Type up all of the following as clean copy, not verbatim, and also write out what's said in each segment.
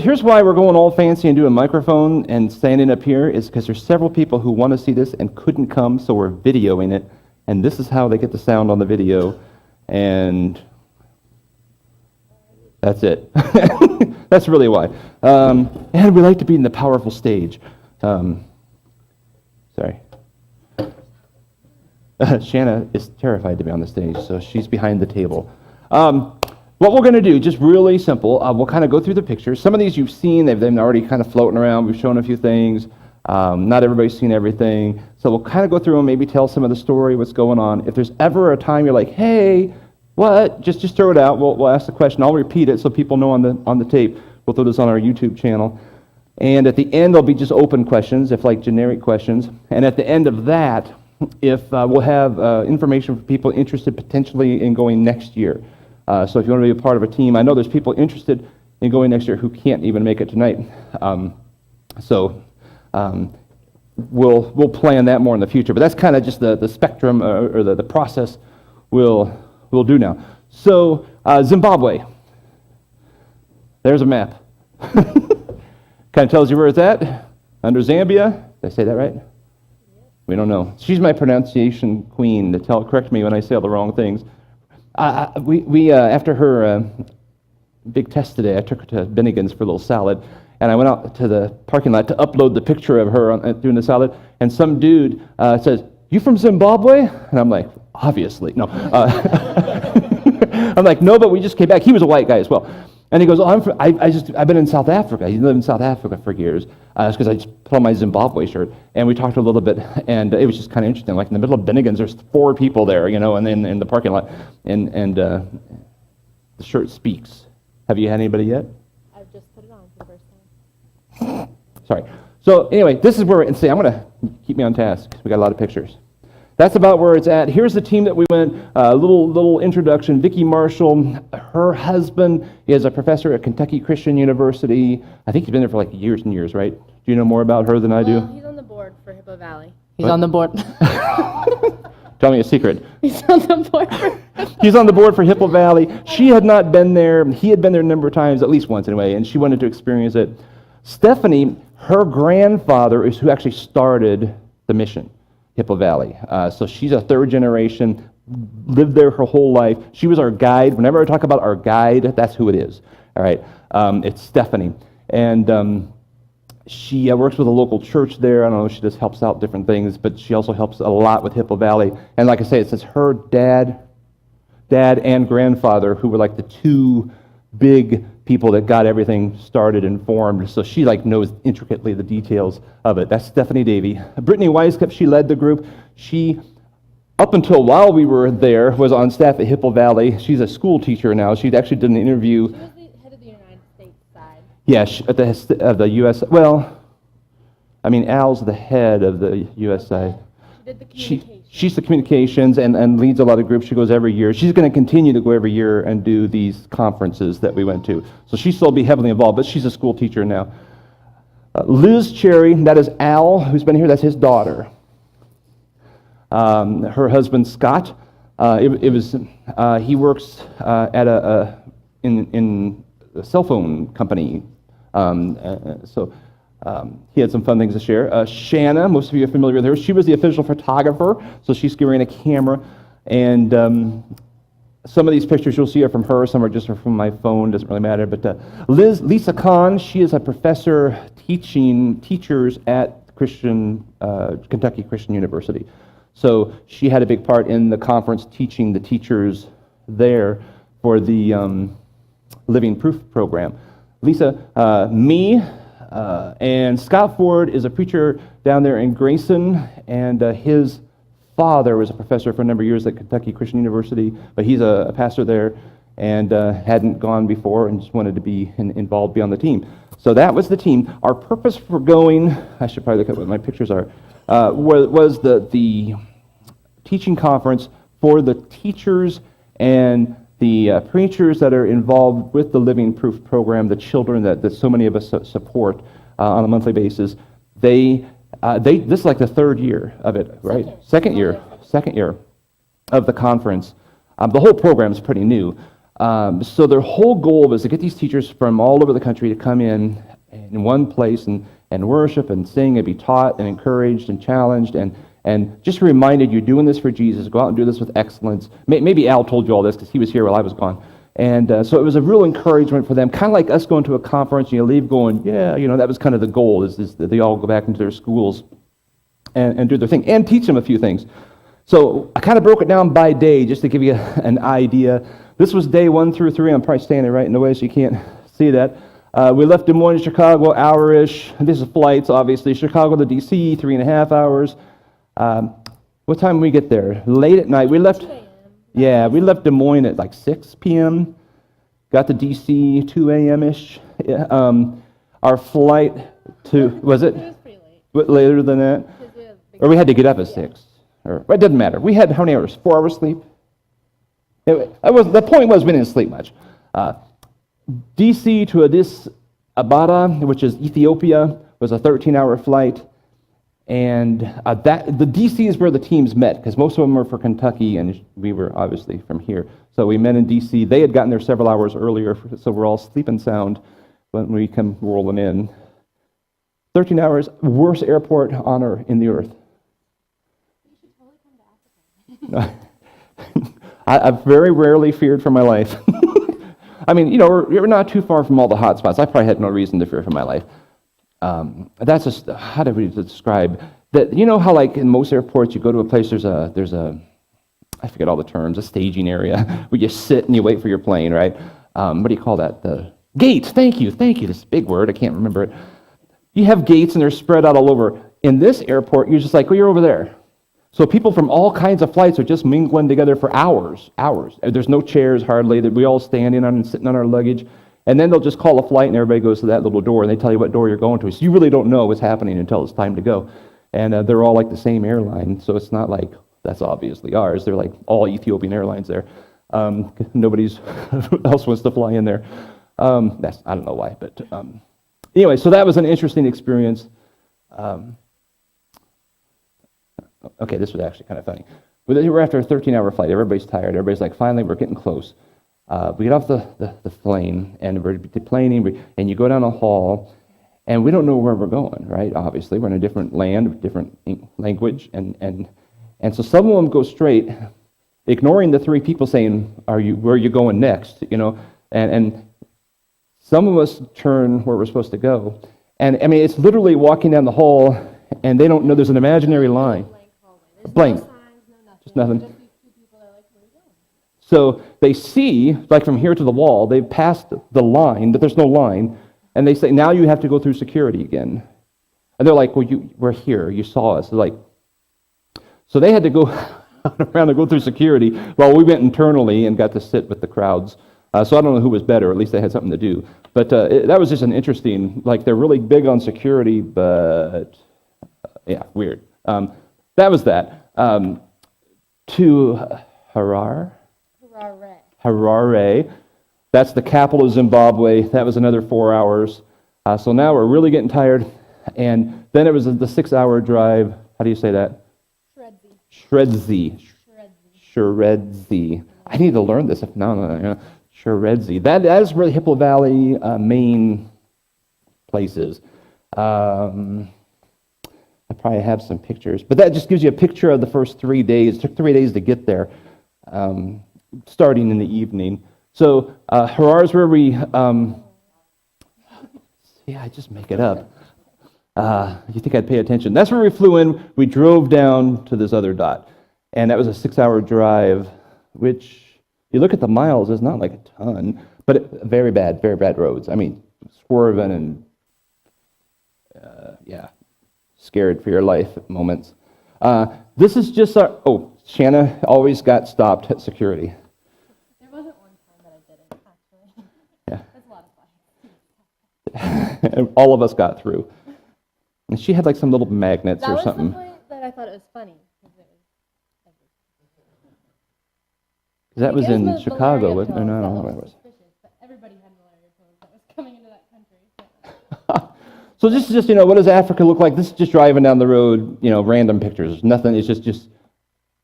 here's why we're going all fancy and doing a microphone and standing up here is because there's several people who want to see this and couldn't come, so we're videoing it. And this is how they get the sound on the video. And that's it. That's really why. And we like to be in the powerful stage. Sorry. Shanna is terrified to be on the stage, so she's behind the table. What we're going to do, just really simple, we'll kind of go through the pictures. Some of these you've seen, they've been already kind of floating around. We've shown a few things. Not everybody's seen everything. So we'll kind of go through and maybe tell some of the story, what's going on. If there's ever a time you're like, hey, what? Just throw it out. We'll ask the question. I'll repeat it so people know on the tape. We'll throw this on our YouTube channel. And at the end, there'll be just open questions, if like generic questions. And at the end of that, if we'll have information for people interested potentially in going next year. So if you want to be a part of a team, I know there's people interested in going next year who can't even make it tonight. We'll plan that more in the future. But that's kind of just the spectrum or the process we'll do now. So Zimbabwe. There's a map. Kind of tells you where it's at. Under Zambia. Did I say that right? We don't know. She's my pronunciation queen to correct me when I say all the wrong things. We after her big test today, I took her to Bennigan's for a little salad, and I went out to the parking lot to upload the picture of her doing the salad, and some dude says, "You from Zimbabwe?" And I'm like, "Obviously, no." I'm like, "No, but we just came back." He was a white guy as well. And he goes, "Oh, I've been in South Africa." He lived in South Africa for years. It's because I just put on my Zimbabwe shirt. And we talked a little bit, and it was just kind of interesting. Like in the middle of Bennigan's, there's 4 people there, and then in the parking lot. And the shirt speaks. Have you had anybody yet? I've just put it on for the first time. Sorry. So anyway, this is where, and see, I'm going to keep me on task because we got a lot of pictures. That's about where it's at. Here's the team that we went. A little introduction. Vicki Marshall, her husband is a professor at Kentucky Christian University. I think he's been there for like years and years, right? Do you know more about her than I do? He's on the board for Hippo Valley. He's on the board. Tell me a secret. He's on the board for He's on the board for Hippo Valley. She had not been there. He had been there a number of times, at least once anyway, and she wanted to experience it. Stephanie, her grandfather is who actually started the mission. Hippo Valley. So she's a 3rd generation, lived there her whole life. She was our guide. Whenever I talk about our guide, that's who it is. All right. It's Stephanie. And she works with a local church there. I don't know, she just helps out different things, but she also helps a lot with Hippo Valley. And like I say, it says her dad and grandfather, who were like the 2 big people that got everything started and formed. So she knows intricately the details of it. That's Stephanie Davey. Brittany Weiskup, she led the group. She, up until while we were there, was on staff at Hippo Valley. She's a school teacher now. She actually did an interview. She was the head of the United States side. Yeah, of the U.S. Well, I mean, Al's the head of the U.S. side. She did the communications. She's the communications and leads a lot of groups. She goes every year. She's going to continue to go every year and do these conferences that we went to. So she'll still be heavily involved, but she's a school teacher now. Liz Cherry, that is Al, who's been here. That's his daughter. Her husband, Scott, he works at in a cell phone company. He had some fun things to share. Shanna, most of you are familiar with her. She was the official photographer, so she's carrying a camera. And some of these pictures you'll see are from her. Some are just from my phone. Doesn't really matter. But Lisa Kahn, she is a professor teaching teachers at Kentucky Christian University. So she had a big part in the conference teaching the teachers there for the Living Proof program. Lisa, me, and Scott Ford is a preacher down there in Grayson, and his father was a professor for a number of years at Kentucky Christian University, but he's a pastor there and hadn't gone before and just wanted to be involved, be on the team. So that was the team. Our purpose for going, I should probably look at what my pictures are, was the teaching conference for the teachers and the preachers that are involved with the Living Proof program, the children that so many of us support on a monthly basis. This is like the 3rd year of it, right? Second year of the conference. The whole program is pretty new. So their whole goal was to get these teachers from all over the country to come in one place and worship and sing and be taught and encouraged and challenged and just reminded you're doing this for Jesus. Go out and do this with excellence. Maybe Al told you all this because he was here while I was gone. And so it was a real encouragement for them, kind of like us going to a conference and you leave going, yeah, that was kind of the goal, is that they all go back into their schools and do their thing and teach them a few things. So I kind of broke it down by day just to give you an idea. This was day 1 through 3. I'm probably standing right in the way so you can't see that. We left Des Moines, Chicago, hour-ish. This is flights, obviously. Chicago to D.C., 3.5 hours. What time did we get there? Late at night. We left Des Moines at like 6 p.m. Got to D.C. 2 a.m.-ish. Our flight to, was it? It was pretty late. Later than that? Or we had to get up at 6. Or, it doesn't matter. We had how many hours? 4 hours sleep? The point was we didn't sleep much. D.C. to Addis Ababa, which is Ethiopia, was a 13-hour flight. And the D.C. is where the teams met, because most of them were for Kentucky, and we were obviously from here. So we met in D.C. They had gotten there several hours earlier, so we're all sleeping sound when we come rolling in. 13 hours, worst airport in the earth. You should totally come to Africa. I've very rarely feared for my life. I mean, we're not too far from all the hot spots. I probably had no reason to fear for my life. That's just, how do we describe that? How like in most airports you go to a place, there's a I forget all the terms, a staging area where you sit and you wait for your plane, right? What do you call that? The gates. Thank you. This is a big word, I can't remember it. You have gates and they're spread out all over. In this airport, you're just like, you're over there. So people from all kinds of flights are just mingling together for hours. There's no chairs hardly that we all standing on and sitting on our luggage. And then they'll just call a flight and everybody goes to that little door and they tell you what door you're going to. So you really don't know what's happening until it's time to go. And they're all like the same airline, so it's not like that's obviously ours. They're like all Ethiopian Airlines there. Nobody's else wants to fly in there. I don't know why, but anyway, so that was an interesting experience. Okay, this was actually kind of funny. We're after a 13-hour flight. Everybody's tired. Everybody's like, finally, we're getting close. We get off the plane, and we're deplaning, and you go down a hall, and we don't know where we're going, right? Obviously, we're in a different land, different language, and so some of them go straight, ignoring the 3 people saying, where are you going next? And some of us turn where we're supposed to go. And I mean, it's literally walking down the hall, and they don't know there's an imaginary line. Blank. No signs, no nothing. Just nothing. Just these 2 people that are like, where are you going? So they see, like from here to the wall, they've passed the line, but there's no line, and they say, now you have to go through security again. And they're like, well, we're here, you saw us. They're like, so they had to go around and go through security while we went internally and got to sit with the crowds. So I don't know who was better, at least they had something to do. But that was just an interesting, like they're really big on security, but yeah, weird. That was that. To Harare. That's the capital of Zimbabwe. That was another 4 hours. So now we're really getting tired. And then it was the 6-hour drive. How do you say that? Shredzi. I need to learn this. No. Shredzi. That is really Hippo Valley main places. I probably have some pictures, but that just gives you a picture of the first 3 days. It took 3 days to get there, starting in the evening. So Harar is where we, I just make it up. You think I'd pay attention? That's where we flew in. We drove down to this other dot, and that was a 6-hour drive, which, you look at the miles, it's not like a ton, but very bad roads. I mean, swerving and, scared for your life at moments. This is just Shanna always got stopped at security. There wasn't one time that I didn't, actually. Yeah. That's a lot of fun. And all of us got through. And she had like some little magnets or something. That was the point that I thought it was funny. That was in Chicago, wasn't it? Or not? I don't know what it was. But everybody had malaria pills that was coming into that country. So this is just, what does Africa look like? This is just driving down the road, random pictures. Nothing, it's just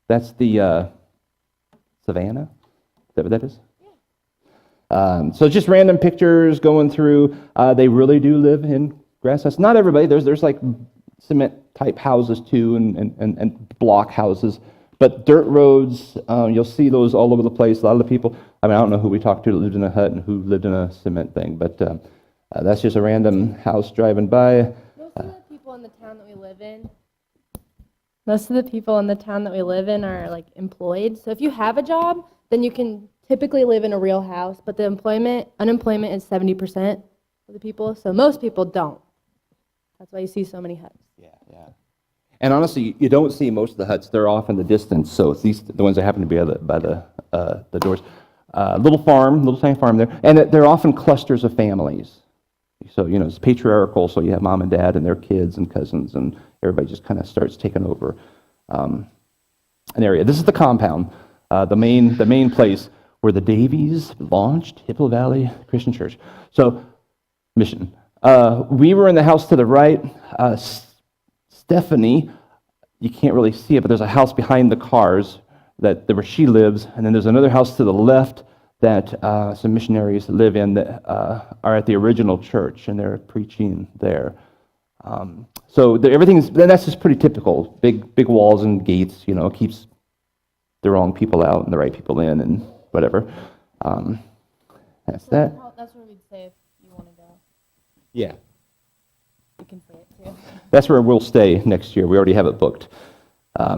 that's the savannah? Is that what that is? So just random pictures going through. They really do live in grass huts. Not everybody. There's like cement type houses too, and block houses. But dirt roads, you'll see those all over the place. A lot of the people, I mean, I don't know who we talked to that lived in a hut and who lived in a cement thing, but that's just a random house driving by. Most of the people in the town that we live in, most of the people in the town that we live in are like employed. So if you have a job, then you can typically live in a real house. But the unemployment is 70% of the people. So most people don't. That's why you see so many huts. Yeah. And honestly, you don't see most of the huts. They're off in the distance. So it's the ones that happen to be by the doors. Little tiny farm there, and they're often clusters of families. So it's patriarchal. So you have mom and dad and their kids and cousins, and everybody just kind of starts taking over an area. This is the compound, the main place where the Davies launched Hippo Valley Christian Church. So mission. We were in the house to the right. Stephanie, you can't really see it, but there's a house behind the cars where she lives, and then there's another house to the left that some missionaries live in that are at the original church, and they're preaching there. So that's just pretty typical. Big walls and gates, keeps the wrong people out and the right people in, and whatever. That's that. That's where we'd say if you want to go. Yeah. You can say it too. That's where we'll stay next year. We already have it booked.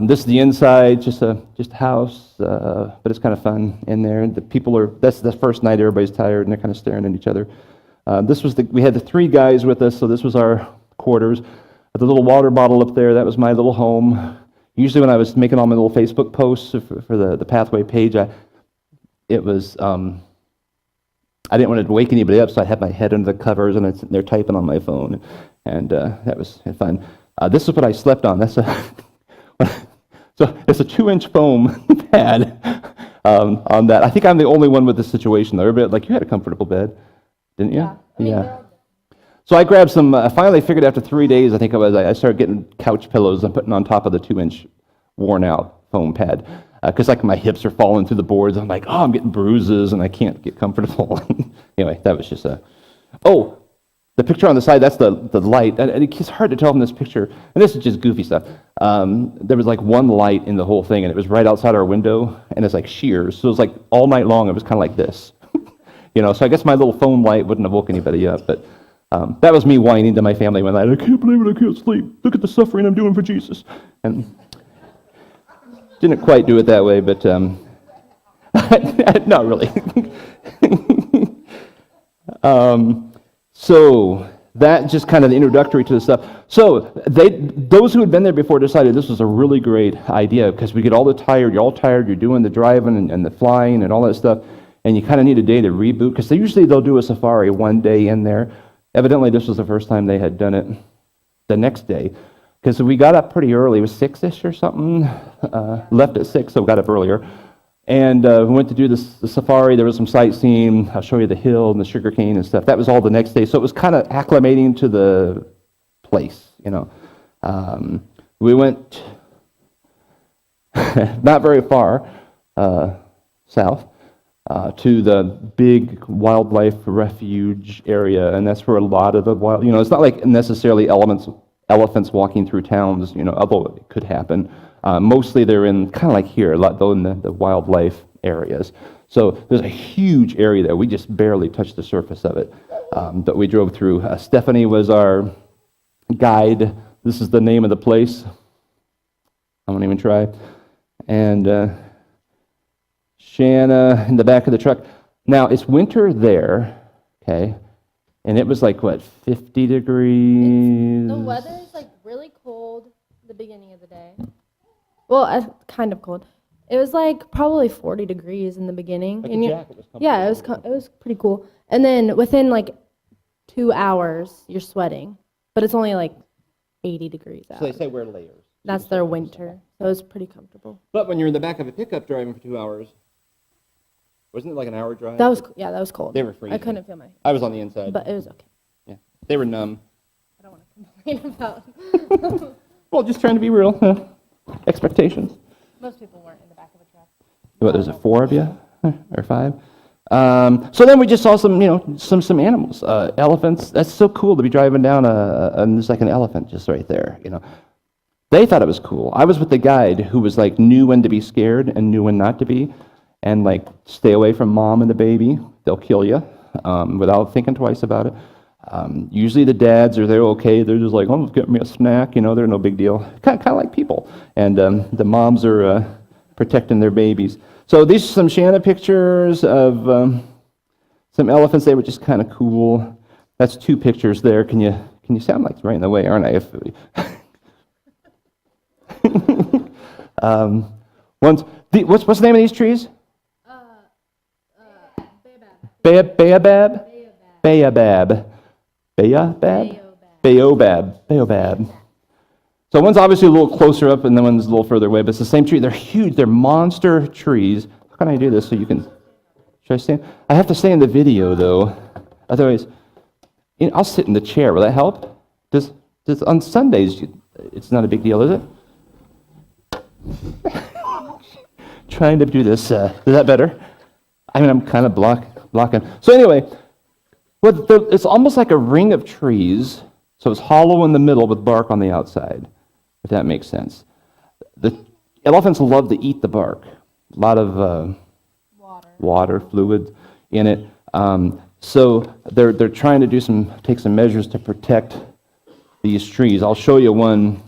This is the inside, just a house, but it's kind of fun in there. The people that's the first night, everybody's tired, and they're kind of staring at each other. We had the 3 guys with us, so this was our quarters. The little water bottle up there, that was my little home. Usually when I was making all my little Facebook posts for the Pathway page, I didn't want to wake anybody up, so I had my head under the covers, and they're typing on my phone, and that was fun. This is what I slept on. So it's a 2-inch foam pad on that. I think I'm the only one with this situation, though. Everybody, you had a comfortable bed, didn't you? Yeah. So I grabbed some, I finally figured after 3 days, I started getting couch pillows and putting on top of the 2-inch worn out foam pad. Because my hips are falling through the boards. I'm like, I'm getting bruises and I can't get comfortable. Anyway, that was just the picture on the side, that's the light. And it's hard to tell from this picture. And this is just goofy stuff. There was one light in the whole thing, and it was right outside our window, and it's shears. So it was all night long, it was kind of like this. So I guess my little phone light wouldn't have woke anybody up. But that was me whining to my family one night. I can't believe it, I can't sleep. Look at the suffering I'm doing for Jesus. And didn't quite do it that way, but not really. So that just kind of the introductory to the stuff. So those who had been there before decided this was a really great idea because we get all you're all tired, you're doing the driving and the flying and all that stuff, and you kind of need a day to reboot because they'll do a safari one day in there. Evidently, this was the first time they had done it the next day because we got up pretty early. It was 6-ish or something. Left at 6, so we got up earlier. And we went to do the safari. There was some sightseeing. I'll show you the hill and the sugarcane and stuff. That was all the next day. So it was kind of acclimating to the place, We went not very far south to the big wildlife refuge area, and that's where a lot of the wild, it's not like necessarily elephants walking through towns, although it could happen. Mostly they're in kind of like here, a lot though in the wildlife areas. So there's a huge area there. We just barely touched the surface of it that we drove through. Stephanie was our guide. This is the name of the place. I won't even try. And Shanna in the back of the truck. Now, it's winter there, okay? And it was 50 degrees? The weather is really cold at the beginning of the day. Well, kind of cold. It was probably 40 degrees in the beginning. And jacket was comfortable. Yeah, it was pretty cool. And then within 2 hours, you're sweating. But it's only 80 degrees out. So they say wear layers. That's their winter. So it was pretty comfortable. But when you're in the back of a pickup driving for 2 hours, wasn't it an hour drive? That was cold. They were freezing. I couldn't feel I was on the inside. But it was okay. Yeah, they were numb. I don't want to complain about. Well, just trying to be real. Expectations. Most people weren't in the back of a truck. What, there's 4 of you? Or 5? So then we just saw some animals, elephants. That's so cool to be driving down and there's like an elephant just right there, They thought it was cool. I was with the guide who was like knew when to be scared and knew when not to be, and like stay away from mom and the baby. They'll kill you without thinking twice about it. Usually the dads are there okay. They're just like, oh, get me a snack. They're no big deal. Kind of like people. And the moms are protecting their babies. So these are some Shanna pictures of some elephants. They were just kind of cool. That's 2 pictures there. Can you sound like right in the way, aren't I? What's the name of these trees? Baobab. Baobab. Baobab. So one's obviously a little closer up and then one's a little further away, but it's the same tree. They're huge. They're monster trees. How can I do this so you can... Should I stand? I have to stay in the video, though. Otherwise, I'll sit in the chair. Will that help? Does on Sundays, it's not a big deal, is it? Trying to do this. Is that better? I'm kind of blocking. So anyway, it's almost like a ring of trees. So it's hollow in the middle with bark on the outside, if that makes sense. The elephants love to eat the bark. A lot of water, fluid in it. So they're trying to take some measures to protect these trees. I'll show you one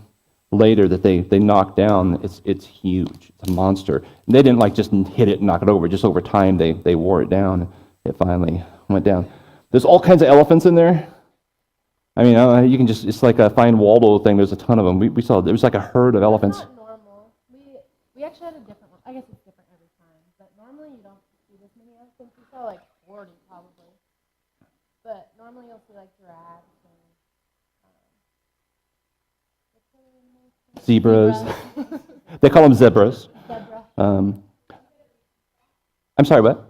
later that they knocked down. It's huge. It's a monster. And they didn't just hit it and knock it over. Just over time, they wore it down. It finally went down. There's all kinds of elephants in there. I mean, you can it's like a fine Waldo thing. There's a ton of them. We saw it was like a herd of elephants. It's not normal. We actually had a different one. I guess it's different every time. But normally you don't see this many elephants. We saw 40 probably. But normally you'll see giraffes and Zebras. They call them zebras. Zebra. I'm sorry, what?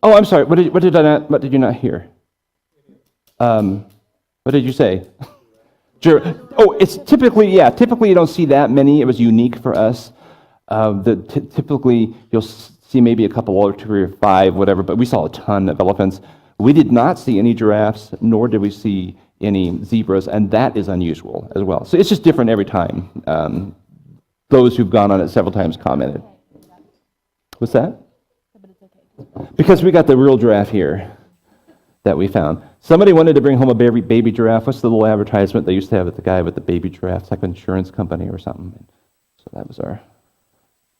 Oh, I'm sorry. What did you not hear? What did you say? It's typically you don't see that many. It was unique for us. Typically you'll see maybe a couple or 2 or 5, whatever, but we saw a ton of elephants. We did not see any giraffes, nor did we see any zebras, and that is unusual as well. So it's just different every time. Those who've gone on it several times commented. What's that? Because we got the real giraffe here that we found. Somebody wanted to bring home a baby giraffe. What's the little advertisement they used to have at the guy with the baby giraffe? It's like an insurance company or something. So that was our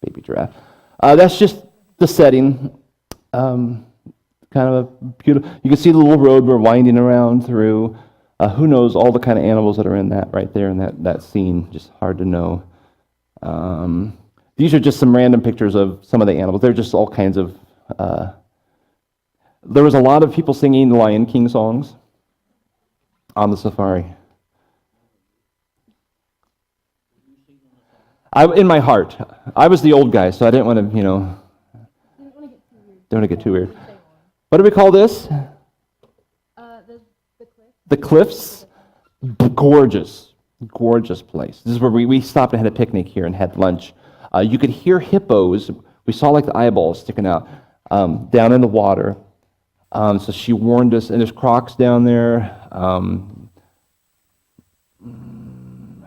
baby giraffe. That's just the setting. Kind of a beautiful. You can see the little road we're winding around through. Who knows all the kind of animals that are in that right there in that scene. Just hard to know. These are just some random pictures of some of the animals. They're just all kinds of... There was a lot of people singing the Lion King songs on the safari. In my heart. I was the old guy, so I didn't want to, don't want to get too weird. What do we call this? The Cliffs. Gorgeous place. This is where we stopped and had a picnic here and had lunch. You could hear hippos. We saw the eyeballs sticking out down in the water. So she warned us, and there's crocs down there. I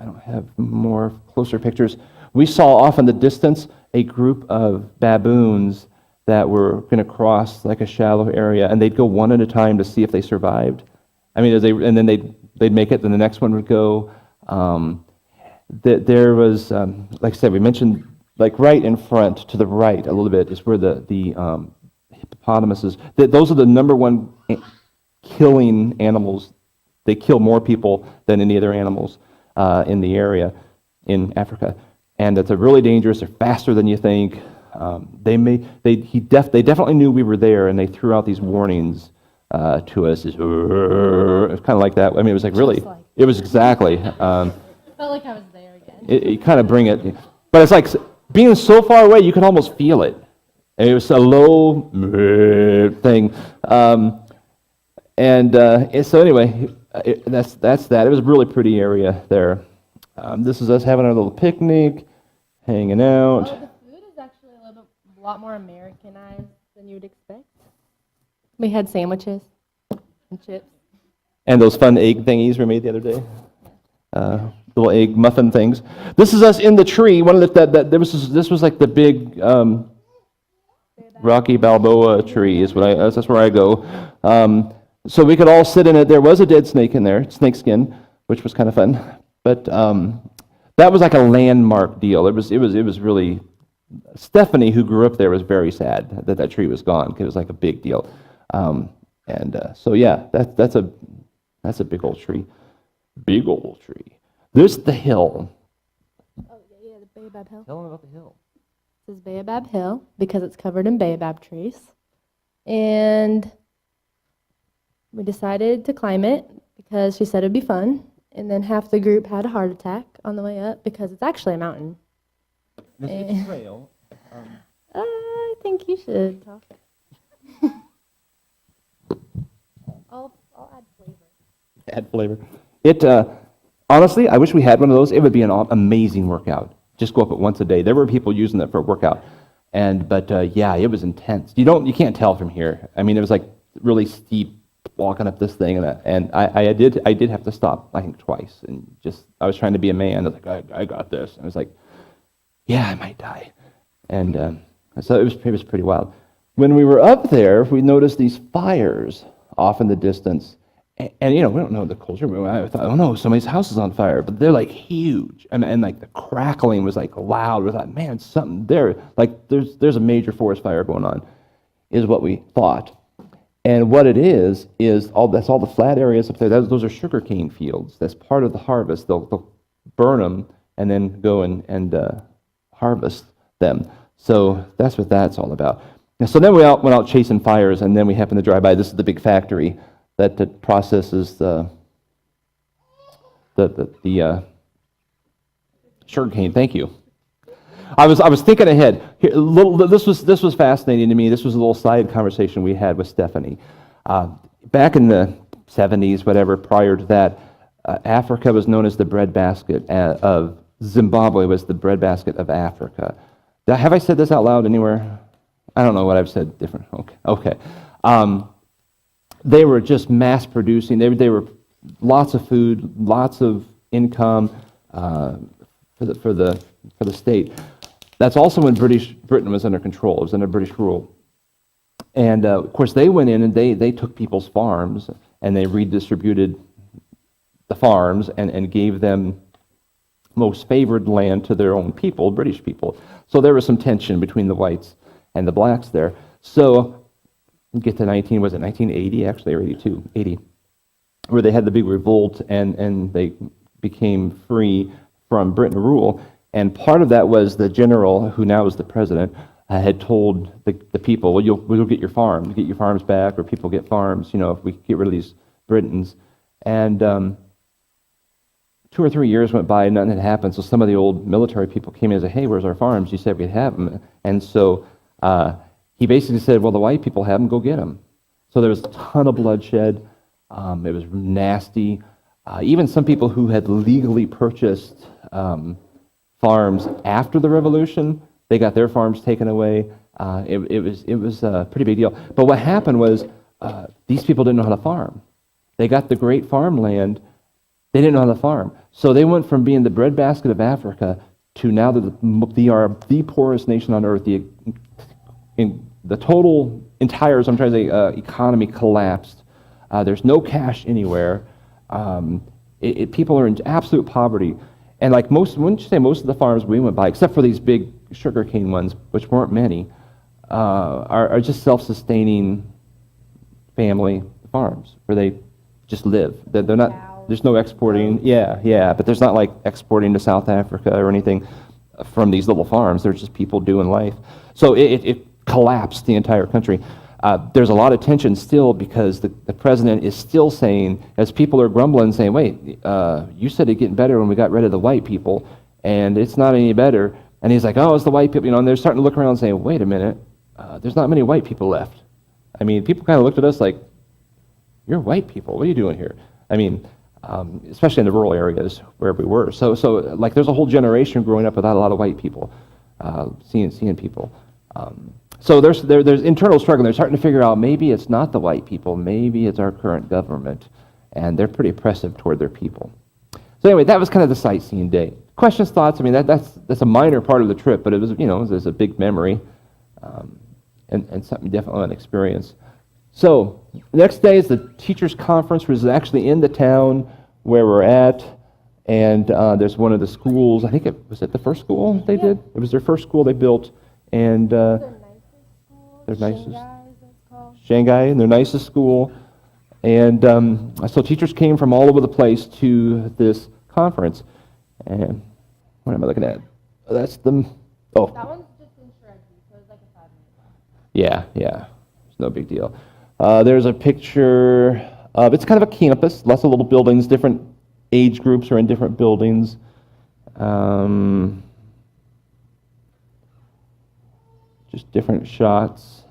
don't have more closer pictures. We saw off in the distance a group of baboons that were going to cross a shallow area, and they'd go one at a time to see if they survived. I mean, and then they'd make it, then the next one would go. There was, like I said, we mentioned right in front to the right a little bit is where the hippopotamuses. Those are the number one killing animals. They kill more people than any other animals in the area in Africa, and they're really dangerous. They're faster than you think. They definitely knew we were there, and they threw out these warnings to us. It's kind of like that. I mean, it was it was exactly. Felt like I was there again. You kind of bring it, but it's like being so far away, you can almost feel it. And it was a low thing, so anyway, that's that. It was a really pretty area there. This is us having our little picnic, hanging out. Oh, the food is actually a lot more Americanized than you would expect. We had sandwiches and chips. And those fun egg thingies we made the other day. Little egg muffin things. This is us in the tree. One of this was like the big Rocky Balboa tree is that's where I go. So we could all sit in it. There was a dead snake in there, snake skin, which was kind of fun. But that was like a landmark deal. It was really. Stephanie, who grew up there, was very sad that tree was gone because it was like a big deal. So yeah, that's a big old tree. Big old tree. There's the hill. Oh, yeah, the Baobab Hill. Tell them about the hill. This is Baobab Hill because it's covered in baobab trees. And we decided to climb it because she said it'd be fun. And then half the group had a heart attack on the way up because it's actually a mountain. This trail. I think you should talk. I'll add flavor. Add flavor. It honestly, I wish we had one of those. It would be an amazing workout. Just go up it once a day. There were people using that for a workout, but yeah, it was intense. You can't tell from here. I mean, it was like really steep walking up this thing, and I did have to stop, I think, twice, and I was trying to be a man. I was like, I got this. And I was like, yeah, I might die, and so it was pretty wild. When we were up there, we noticed these fires off in the distance. And we don't know the culture. I thought, oh no, somebody's house is on fire. But they're like huge. And like the crackling was like loud. We thought, man, something there. Like there's a major forest fire going on, is what we thought. And what it is that's all the flat areas up there. Those are sugarcane fields. That's part of the harvest. They'll burn them and then go and harvest them. So that's what that's all about. And so then we went out chasing fires, and then we happened to drive by. This is the big factory that processes the sugarcane. Thank you. I was thinking ahead. Here, this was fascinating to me. This was a little side conversation we had with Stephanie. Back in the 70s, whatever, prior to that, Africa was known as the breadbasket of Zimbabwe was the breadbasket of Africa. Have I said this out loud anywhere? I don't know what I've said different. Okay. They were just mass producing. They were lots of food, lots of income for the state. That's also when Britain was under control. It was under British rule. And of course, they went in and they took people's farms and they redistributed the farms and gave them most favored land to their own people, British people. So there was some tension between the whites and the blacks there. So get to 1980 actually, or 80, where they had the big revolt and they became free from Britain rule. And part of that was the general, who now is the president, had told the people, well, you'll get your farms back, or people get farms, if we get rid of these Britons. And 2 or 3 years went by and nothing had happened. So some of the old military people came in and said, hey, where's our farms? You said we'd have them. And so he basically said, well, the white people have them, go get them. So there was a ton of bloodshed. It was nasty. Even some people who had legally purchased farms after the revolution, they got their farms taken away. It was a pretty big deal. But what happened was these people didn't know how to farm. They got the great farmland. They didn't know how to farm. So they went from being the breadbasket of Africa to now that they are the poorest nation on earth. The total entire, economy collapsed. There's no cash anywhere. People are in absolute poverty. And like wouldn't you say most of the farms we went by, except for these big sugarcane ones, which weren't many, are just self-sustaining family farms where they just live. They're not. There's no exporting. Yeah, but there's not like exporting to South Africa or anything from these little farms. There's just people doing life. So it collapsed the entire country. There's a lot of tension still because the president is still saying, as people are grumbling, saying, wait, you said it'd get better when we got rid of the white people, and it's not any better. And he's like, oh, it's the white people, and they're starting to look around and saying, wait a minute, there's not many white people left. I mean, people kind of looked at us like, you're white people, what are you doing here? I mean, especially in the rural areas where we were. So like there's a whole generation growing up without a lot of white people, seeing people. So there's internal struggle. They're starting to figure out maybe it's not the white people, maybe it's our current government, and they're pretty oppressive toward their people. So anyway, that was kind of the sightseeing day. Questions, thoughts? I mean, that's a minor part of the trip, but it was, it was a big memory, and something definitely an experience. So the next day is the teachers' conference, which is actually in the town where we're at, and there's one of the schools. I think it was the first school they did. It was their first school they built, and their nicest, Shanghai, and their nicest school. And so teachers came from all over the place to this conference. And what am I looking at? That's the, oh. That one's just in Shrevey, so it's like a 5-minute. Yeah. It's no big deal. There's a picture of, it's kind of a campus, lots of little buildings, different age groups are in different buildings. Just different shots.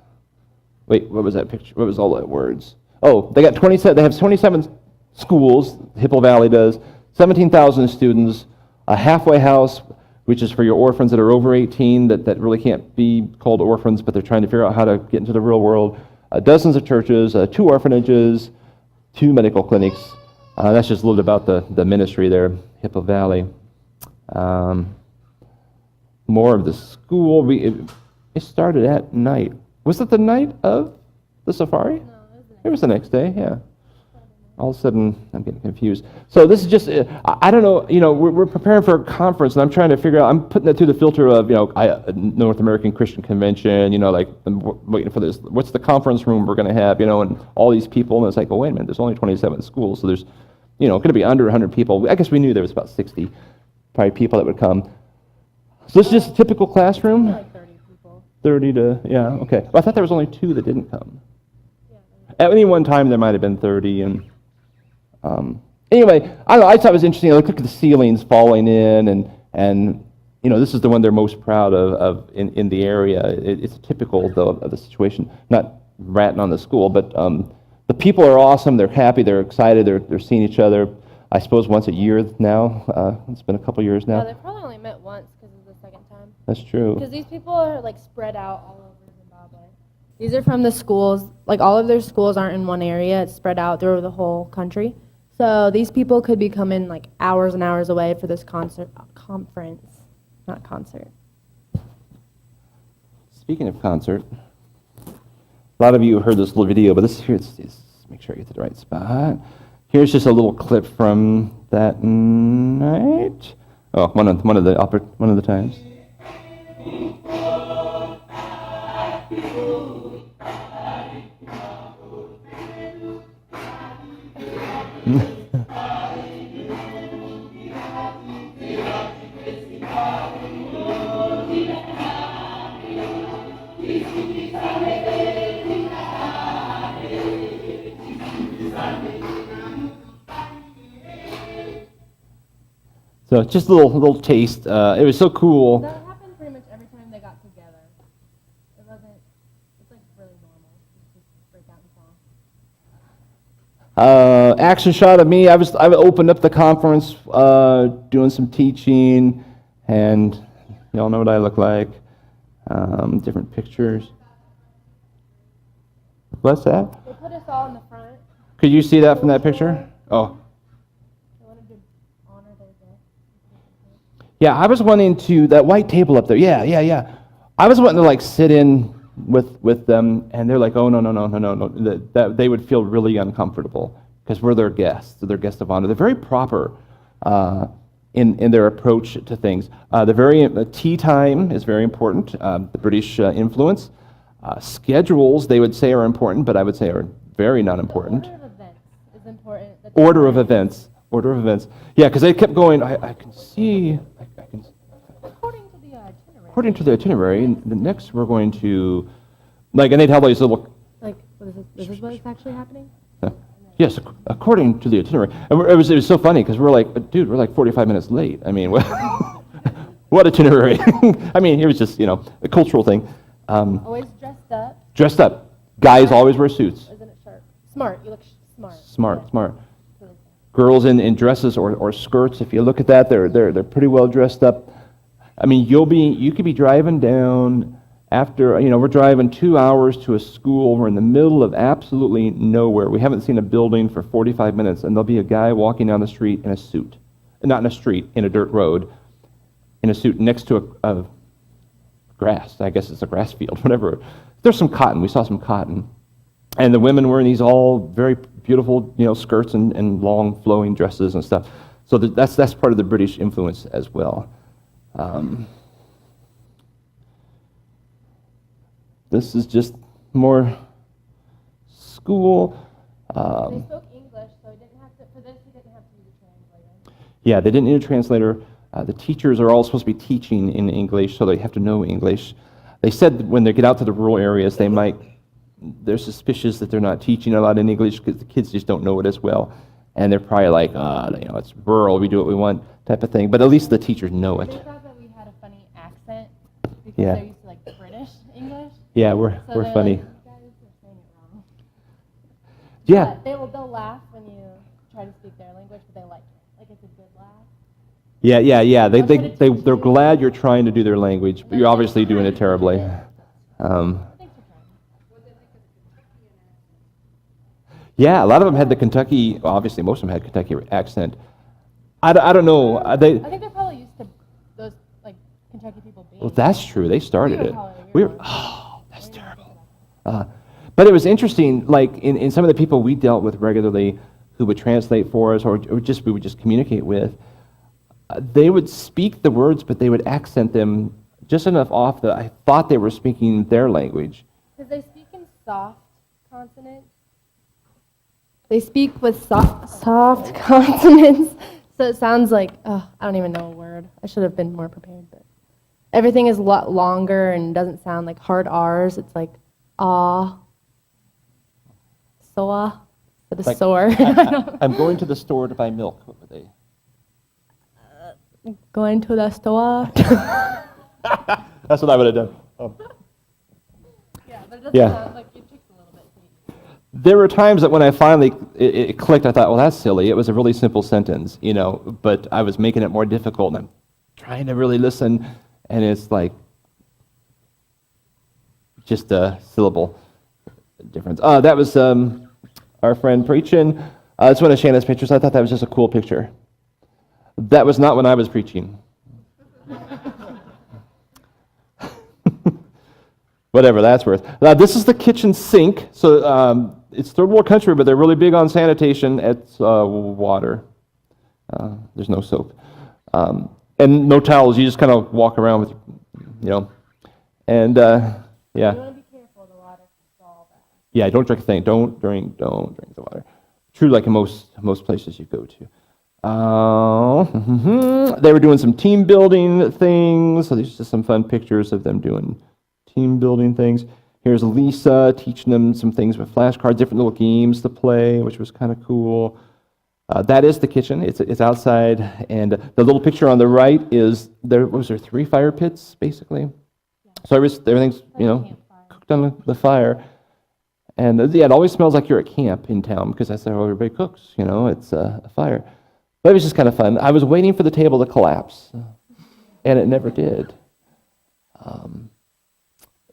Wait, what was that picture? What was all that words? Oh, they have 27 schools, Hippo Valley does, 17,000 students, a halfway house, which is for your orphans that are over 18 that really can't be called orphans, but they're trying to figure out how to get into the real world, dozens of churches, 2 orphanages, 2 medical clinics. That's just a little bit about the ministry there, Hippo Valley. More of the school. It started at night. Was it the night of the safari? No, it was the next day, yeah. All of a sudden, I'm getting confused. So this is just, I don't know, we're preparing for a conference, and I'm trying to figure out, I'm putting it through the filter of, North American Christian Convention, I'm waiting for this, what's the conference room we're going to have, and all these people, and it's like, well, wait a minute, there's only 27 schools, so there's, going to be under 100 people. I guess we knew there was about 60 probably people that would come. So this is just a typical classroom? Like 30 people. 30 to, yeah, okay. Well, I thought there was only 2 that didn't come. At any one time, there might have been 30, and anyway, I don't know, I thought it was interesting. I looked at the ceilings falling in, and this is the one they're most proud of in the area. It's typical, though, of the situation. Not ratting on the school, but the people are awesome. They're happy. They're excited. They're seeing each other, I suppose, once a year now. It's been a couple years now. No, they probably only met once because it's the second time. That's true. Because these people are, spread out all over Zimbabwe. These are from the schools. All of their schools aren't in one area. It's spread out through the whole country. So these people could be coming, hours and hours away for this conference. Not concert. Speaking of concert, a lot of you heard this little video, but let's make sure I get to the right spot. Here's just a little clip from that night. Oh, one of the times. So just a little taste. It was so cool. That happened pretty much every time they got together. It's really normal. Just break out in song. Action shot of me. I opened up the conference, doing some teaching, and y'all know what I look like. Different pictures. What's that? They put us all in the front. Could you see that from that picture? Oh. They wanted to honor their death. Yeah, I was wanting to, that white table up there, yeah. I was wanting to sit in with them, and they're like, oh, no. That they would feel really uncomfortable because we're their guests. They're guests of honor. They're very proper in their approach to things. The tea time is very important, the British influence. Schedules, they would say, are important, but I would say are very not important. The order of events is important. Order of events. Yeah, because they kept going, I can see, according to the itinerary, the next we're going to, and they'd have these little, what is this? This is what is actually happening? yes, according to the itinerary. And it was so funny, because we're like, dude, we're 45 minutes late. I mean, what itinerary? I mean, it was just, a cultural thing. Always dressed up. Dressed up. Guys always wear suits. Isn't it sharp? Smart. You look smart. Smart. Girls in dresses or skirts. If you look at that, they're pretty well dressed up. I mean, you could be driving down After, we're driving 2 hours to a school. We're in the middle of absolutely nowhere. We haven't seen a building for 45 minutes, and there'll be a guy walking down the street in a suit. Not in a street, in a dirt road, in a suit next to a grass. I guess it's a grass field, whatever. There's some cotton. We saw some cotton. And the women wearing these all very beautiful, skirts and long flowing dresses and stuff. So that's part of the British influence as well. This is just more school. They spoke English, so for this, he didn't have to use a translator. Yeah, they didn't need a translator. The teachers are all supposed to be teaching in English, so they have to know English. They said that when they get out to the rural areas, they're suspicious that they're not teaching a lot in English because the kids just don't know it as well. And they're probably like, it's rural, we do what we want type of thing. But at least the teachers know it. They thought that we had a funny accent because Yeah. they're used to British English. Yeah, we're they're funny. Like, you guys are saying it wrong. Yeah. But they'll laugh when you try to speak their language, but they like it. Like it's a good laugh. Yeah. They're glad you're trying to do their language, but you're obviously doing it terribly. Thanks for trying. Yeah, a lot of them had the Kentucky, obviously most of them had Kentucky accent. I don't know. I think they're probably used to those Kentucky people being. Well, that's true. They started it. We were That's terrible. But it was interesting, in some of the people we dealt with regularly who would translate for us or we would just communicate with, they would speak the words, but they would accent them just enough off that I thought they were speaking their language. Because they speak in soft consonants. They speak with soft consonants, so it sounds like, I don't even know a word. I should have been more prepared, but everything is a lot longer and doesn't sound like hard R's. It's like, ah, soa, instead of sore. I'm going to the store to buy milk. What were they? Going to the store. That's what I would have done. Yeah, but it doesn't Yeah. sound like it takes a little bit. There were times that when I finally it clicked, I thought, well, that's silly. It was a really simple sentence, but I was making it more difficult, and I'm trying to really listen, and it's like just a syllable difference. That was our friend preaching. It's one of Shanna's pictures. I thought that was just a cool picture. That was not when I was preaching. Whatever that's worth. This is the kitchen sink. So it's third world country, but they're really big on sanitation. It's water. There's no soap. And no towels. You just kind of walk around with, and yeah. You want to be careful, the water can fall back. Yeah, don't drink a thing. Don't drink the water. True, like in most places you go to. They were doing some team building things. So these are just some fun pictures of them doing team building things. Here's Lisa teaching them some things with flashcards, different little games to play, which was kind of cool. That is the kitchen. It's outside, and the little picture on the right is there. Was there 3 fire pits basically? Yeah. So everything's cooked on the fire, and it always smells like you're at camp in town because that's how everybody cooks. It's a fire. But it was just kind of fun. I was waiting for the table to collapse, and it never did.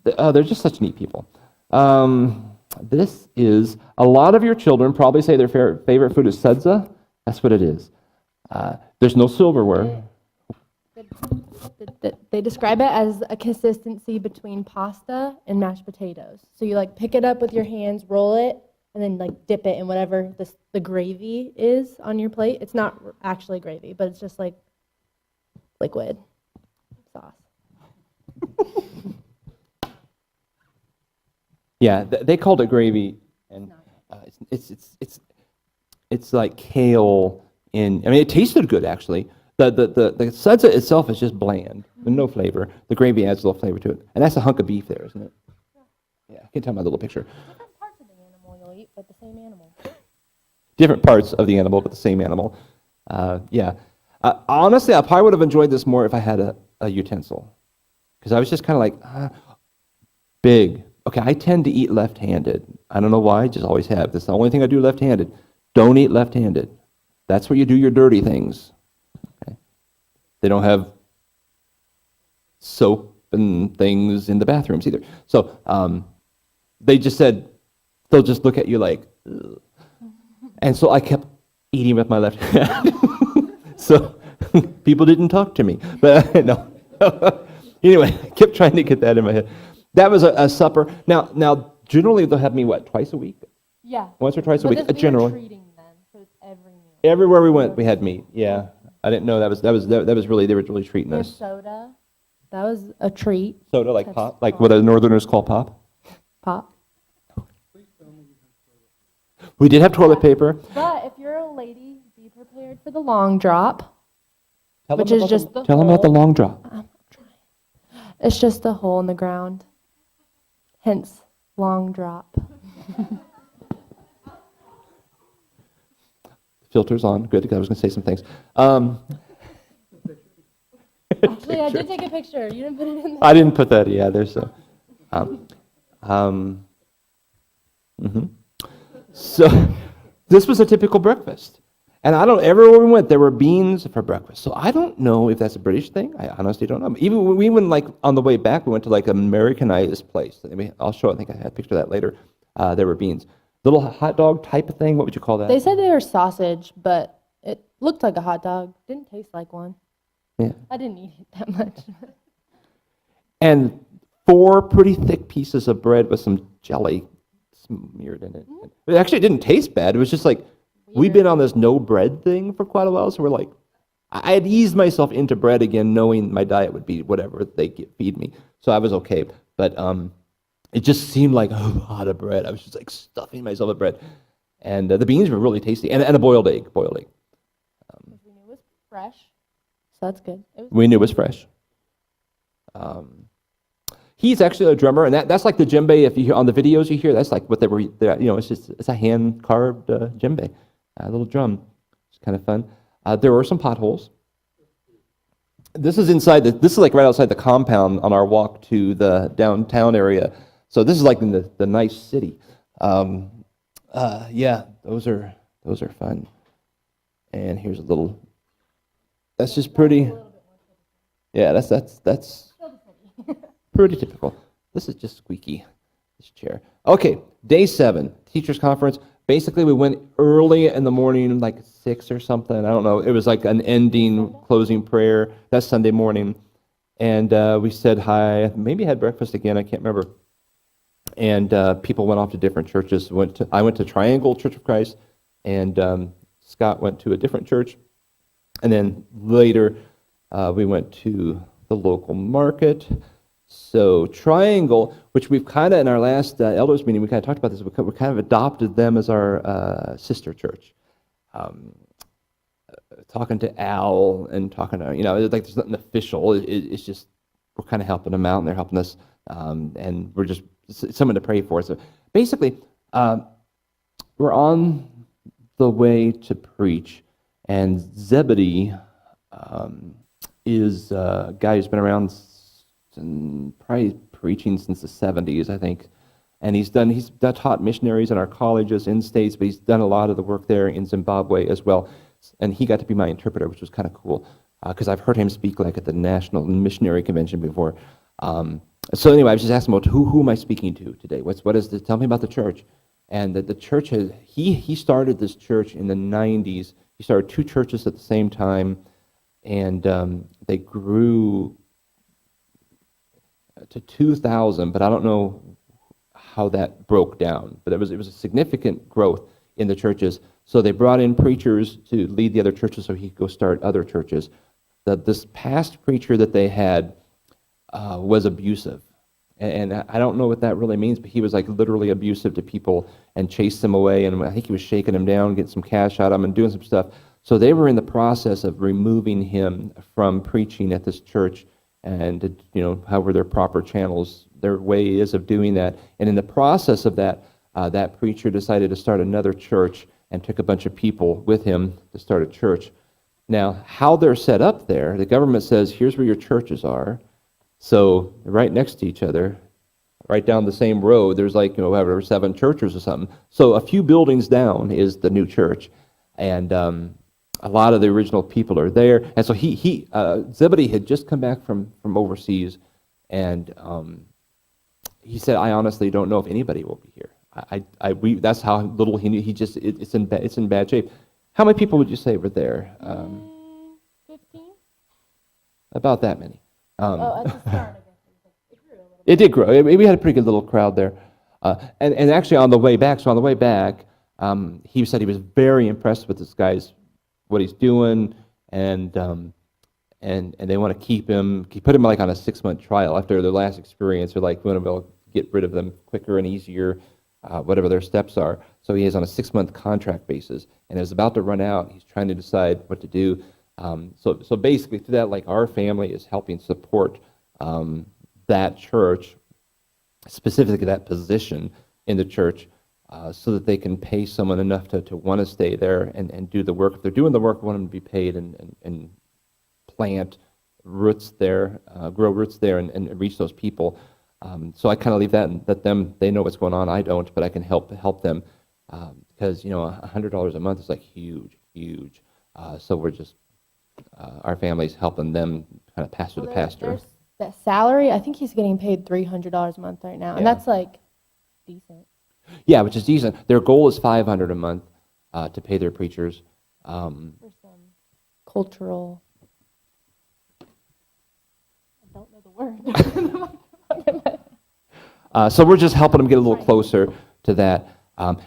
They're just such neat people. This is, a lot of your children probably say their favorite food is sudza. That's what it is. There's no silverware. They describe it as a consistency between pasta and mashed potatoes. So you pick it up with your hands, roll it, and then dip it in whatever the gravy is on your plate. It's not actually gravy, but it's just liquid sauce. Yeah, they called it gravy, and it's like kale. It tasted good actually. The sudza itself is just bland, with no flavor. The gravy adds a little flavor to it, and that's a hunk of beef there, isn't it? Yeah, I can tell by the little picture. Different parts of the animal you'll eat, but the same animal. Different parts of the animal, but the same animal. Yeah. Honestly, I probably would have enjoyed this more if I had a utensil, because I was just kind of big. Okay, I tend to eat left-handed. I don't know why, I just always have. That's the only thing I do left-handed. Don't eat left-handed. That's where you do your dirty things. Okay? They don't have soap and things in the bathrooms either. So they just said, they'll just look at you like, ugh. And so I kept eating with my left hand. So people didn't talk to me. But no. Anyway, I kept trying to get that in my head. That was a supper. Now, generally they'll have me, twice a week? Yeah. Once or twice a week, But we generally. were treating them, so it's every meal. Everywhere we went, we had meat. Yeah, I didn't know that was really, they were really treating There's us. soda. That was a treat. Soda, like That's pop, like what the Northerners call pop. Pop. We did have toilet paper. But if you're a lady, be prepared for the long drop. Tell Which them is about just the, the tell them about the hole. long drop. I'm trying. It's just a hole in the ground. Hence, long drop. Filters on. Good, because I was going to say some things. Actually, I did take a picture. You didn't put it in there. I didn't put that. Yeah, there's a. So this was a typical breakfast. And I don't, everywhere we went, there were beans for breakfast. So I don't know if that's a British thing. I honestly don't know. Even when we went, like, on the way back, we went to, like, an Americanized place. I'll show, I think I had a picture of that later. There were beans. Little hot dog type of thing. What would you call that? They said they were sausage, but it looked like a hot dog. Didn't taste like one. Yeah. I didn't eat it that much. And 4 pretty thick pieces of bread with some jelly smeared in it. It actually didn't taste bad. It was just like, we've been on this no bread thing for quite a while, so we're like, I had eased myself into bread again, knowing my diet would be whatever they feed me. So I was okay. But it just seemed like a lot of bread. I was just like stuffing myself with bread. And the beans were really tasty. And a boiled egg. We knew it was fresh, so that's good. We knew it was fresh. He's actually a drummer, and that's like the djembe. If you hear on the videos, you hear that's like what they were. It's a hand carved djembe, a little drum. It's kind of fun. There were some potholes. This is inside. This is like right outside the compound on our walk to the downtown area. So this is like in the nice city. Yeah, those are fun. And here's a little. That's just pretty. Yeah, that's pretty typical. This is just squeaky, this chair. Okay, day 7, teachers conference. Basically, we went early in the morning, like 6 or something. I don't know. It was like an ending, closing prayer. That's Sunday morning. And we said hi, maybe had breakfast again, I can't remember. And people went off to different churches. I went to Triangle Church of Christ, and Scott went to a different church. And then later, we went to the local market. So Triangle, which we've kind of, in our last elders meeting, we kind of talked about this, we kind of adopted them as our sister church. Talking to Al and talking to, like there's nothing official. It's just, we're kind of helping them out and they're helping us. And we're just someone to pray for. So basically, we're on the way to preach. And Zebedee is a guy who's been around and probably preaching since the 70s, I think. And he's taught missionaries in our colleges in states, but he's done a lot of the work there in Zimbabwe as well. And he got to be my interpreter, which was kind of cool, because I've heard him speak like at the National Missionary Convention before. So anyway, I was just asking about who am I speaking to today? Tell me about the church. And the church he started this church in the 90s. He started 2 churches at the same time, and they grew to 2,000, but I don't know how that broke down. But it was a significant growth in the churches. So they brought in preachers to lead the other churches so he could go start other churches. This past preacher that they had was abusive. And I don't know what that really means, but he was like literally abusive to people and chased them away. And I think he was shaking them down, getting some cash out of them and doing some stuff. So they were in the process of removing him from preaching at this church. And, however their proper channels, their way is of doing that. And in the process of that, that preacher decided to start another church and took a bunch of people with him to start a church. Now, how they're set up there, the government says, here's where your churches are. So right next to each other, right down the same road, there's like, whatever, 7 churches or something. So a few buildings down is the new church. And a lot of the original people are there. And so Zebedee had just come back from overseas, And he said, I honestly don't know if anybody will be here. That's how little he knew. It's in bad shape. How many people would you say were there? 15? About that many. At the start, I guess. It grew a little bit. It did grow. We had a pretty good little crowd there. And actually on the way back, he said he was very impressed with this guy's, what he's doing, and they want to put him like on a 6-month trial after their last experience. They're like, we want to be able to get rid of them quicker and easier, whatever their steps are. So he is on a 6-month contract basis, and it's about to run out. He's trying to decide what to do. So basically, through that, like our family is helping support that church, specifically that position in the church, so that they can pay someone enough to want to stay there and do the work. If they're doing the work, we want them to be paid and plant roots there, grow roots there, and reach those people. So I kind of leave that and let them. They know what's going on. I don't, but I can help them because $100 a month is like huge. So we're just our family's helping them kind of pastor to pastor. That salary, I think he's getting paid $300 a month right now, and that's like decent. Yeah, which is decent. Their goal is $500 a month to pay their preachers. For some cultural, I don't know the word. So we're just helping them get a little closer to that.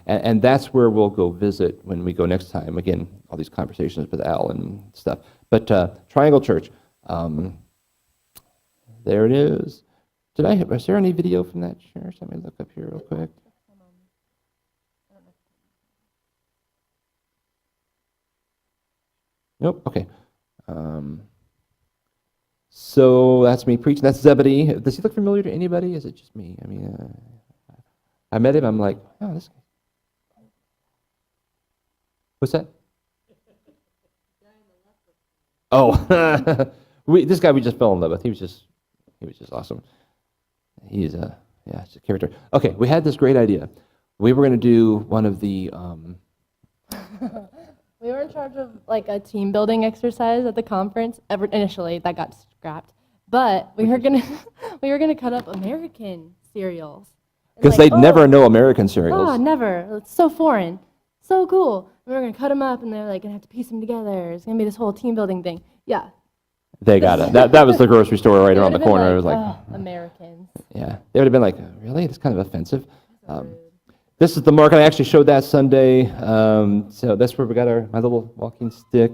And that's where we'll go visit when we go next time. Again, all these conversations with Al and stuff. But Triangle Church, there it is. Was there any video from that church? Let me look up here real quick. Nope, okay. So that's me preaching. That's Zebedee. Does he look familiar to anybody? Is it just me? I mean, I met him. I'm like, oh, this guy. What's that? Oh, this guy we just fell in love with. He was just awesome. He's it's a character. Okay, we had this great idea. We were going to do one of the. We were in charge of like a team building exercise at the conference. Initially, that got scrapped, but we were gonna cut up American cereals. Because they'd never know American cereals. Oh, never. It's so foreign. So cool. We were going to cut them up, and they're like going to have to piece them together. It's going to be this whole team building thing. Yeah. They got it. That was the grocery store right around the corner. Like, I was like, oh, Americans. Yeah. They would have been like, really? It's kind of offensive. This is the mark. I actually showed that Sunday. So that's where we got my little walking stick.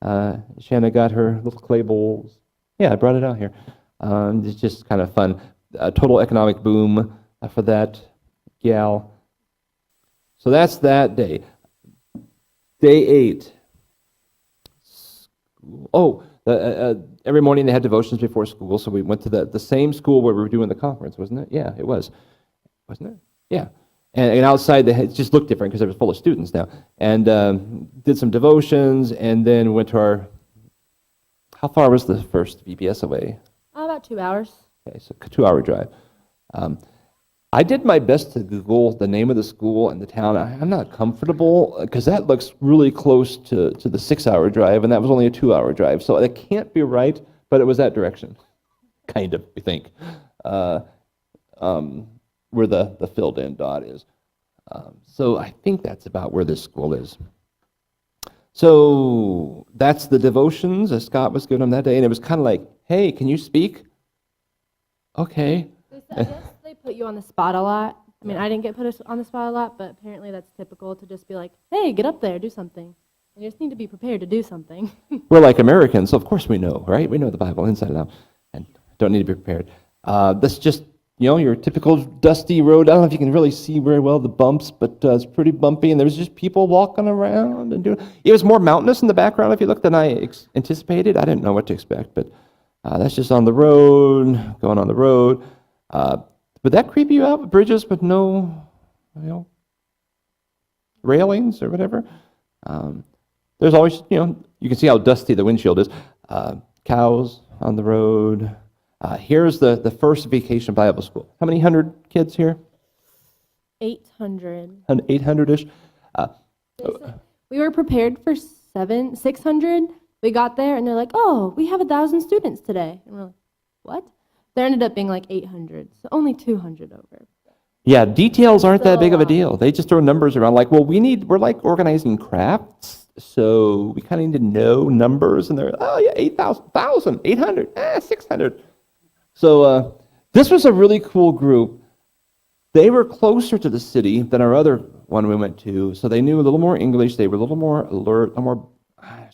Shanna got her little clay bowls. Yeah, I brought it out here. It's just kind of fun. Total economic boom for that gal. So that's that day. Day 8. Oh, every morning they had devotions before school, so we went to the same school where we were doing the conference, wasn't it? Yeah, it was. Wasn't it? Yeah. And outside, it just looked different because it was full of students now. And did some devotions, and then went to how far was the first VBS away? About 2 hours. Okay, so a 2-hour drive. I did my best to Google the name of the school and the town. I'm not comfortable because that looks really close to the 6-hour drive, and that was only a 2-hour drive. So it can't be right, but it was that direction, kind of, we think, where the filled-in dot is. So I think that's about where this school is. So that's the devotions that Scott was giving them that day, and it was kind of like, hey, can you speak? Okay. I guess they put you on the spot a lot. I mean, I didn't get put on the spot a lot, but apparently that's typical to just be like, hey, get up there, do something. And you just need to be prepared to do something. We're like Americans, so of course we know, right? We know the Bible inside and out, and don't need to be prepared. That's just, your typical dusty road. I don't know if you can really see very well the bumps, but it's pretty bumpy, and there was just people walking around and doing. It was more mountainous in the background, if you look, than I anticipated. I didn't know what to expect, but that's just on the road, going on the road. Would that creep you out? Bridges with no, railings or whatever. There's always, you can see how dusty the windshield is. Cows on the road. Here's the first vacation Bible school. How many hundred kids here? 800. 800-ish. We were prepared for 600. We got there, and they're like, oh, we have 1,000 students today. And we're like, what? There ended up being like 800, so only 200 over. Yeah, details aren't that Still a big of a lot. deal. They just throw numbers around like, well, we're like organizing crafts, so we kind of need to know numbers. And they're, oh yeah, 8,000, 800, 600. So this was a really cool group. They were closer to the city than our other one we went to, so they knew a little more English. They were a little more alert, a little more,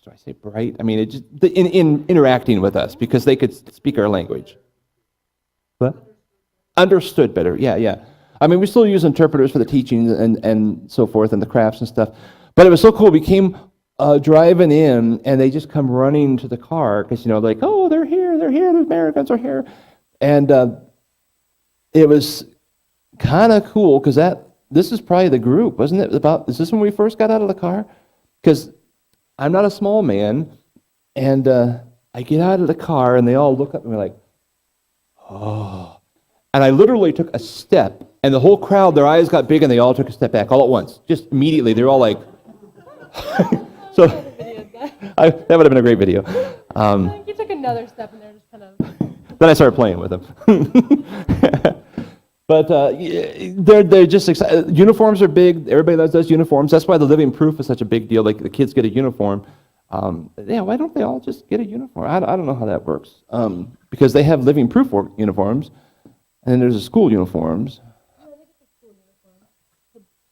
do I say bright? I mean, it just, in interacting with us because they could speak our language. What? Understood better, yeah. I mean, we still use interpreters for the teaching and so forth and the crafts and stuff. But it was so cool. We came driving in, and they just come running to the car because, like, oh, they're here, the Americans are here. And it was kind of cool because this is probably the group, wasn't it? Is this when we first got out of the car? Because I'm not a small man, and I get out of the car, and they all look up and we're like, oh. And I literally took a step, and the whole crowd, their eyes got big, and they all took a step back all at once. Just immediately, they're all like, so that would have been a great video. You took another step, and they're just kind of... Then I started playing with them. But they're just excited. Uniforms are big. Everybody does uniforms. That's why the living proof is such a big deal. Like the kids get a uniform. Why don't they all just get a uniform? I don't know how that works. Because they have living proof uniforms, and then there's the school uniforms. I think it's a school uniform.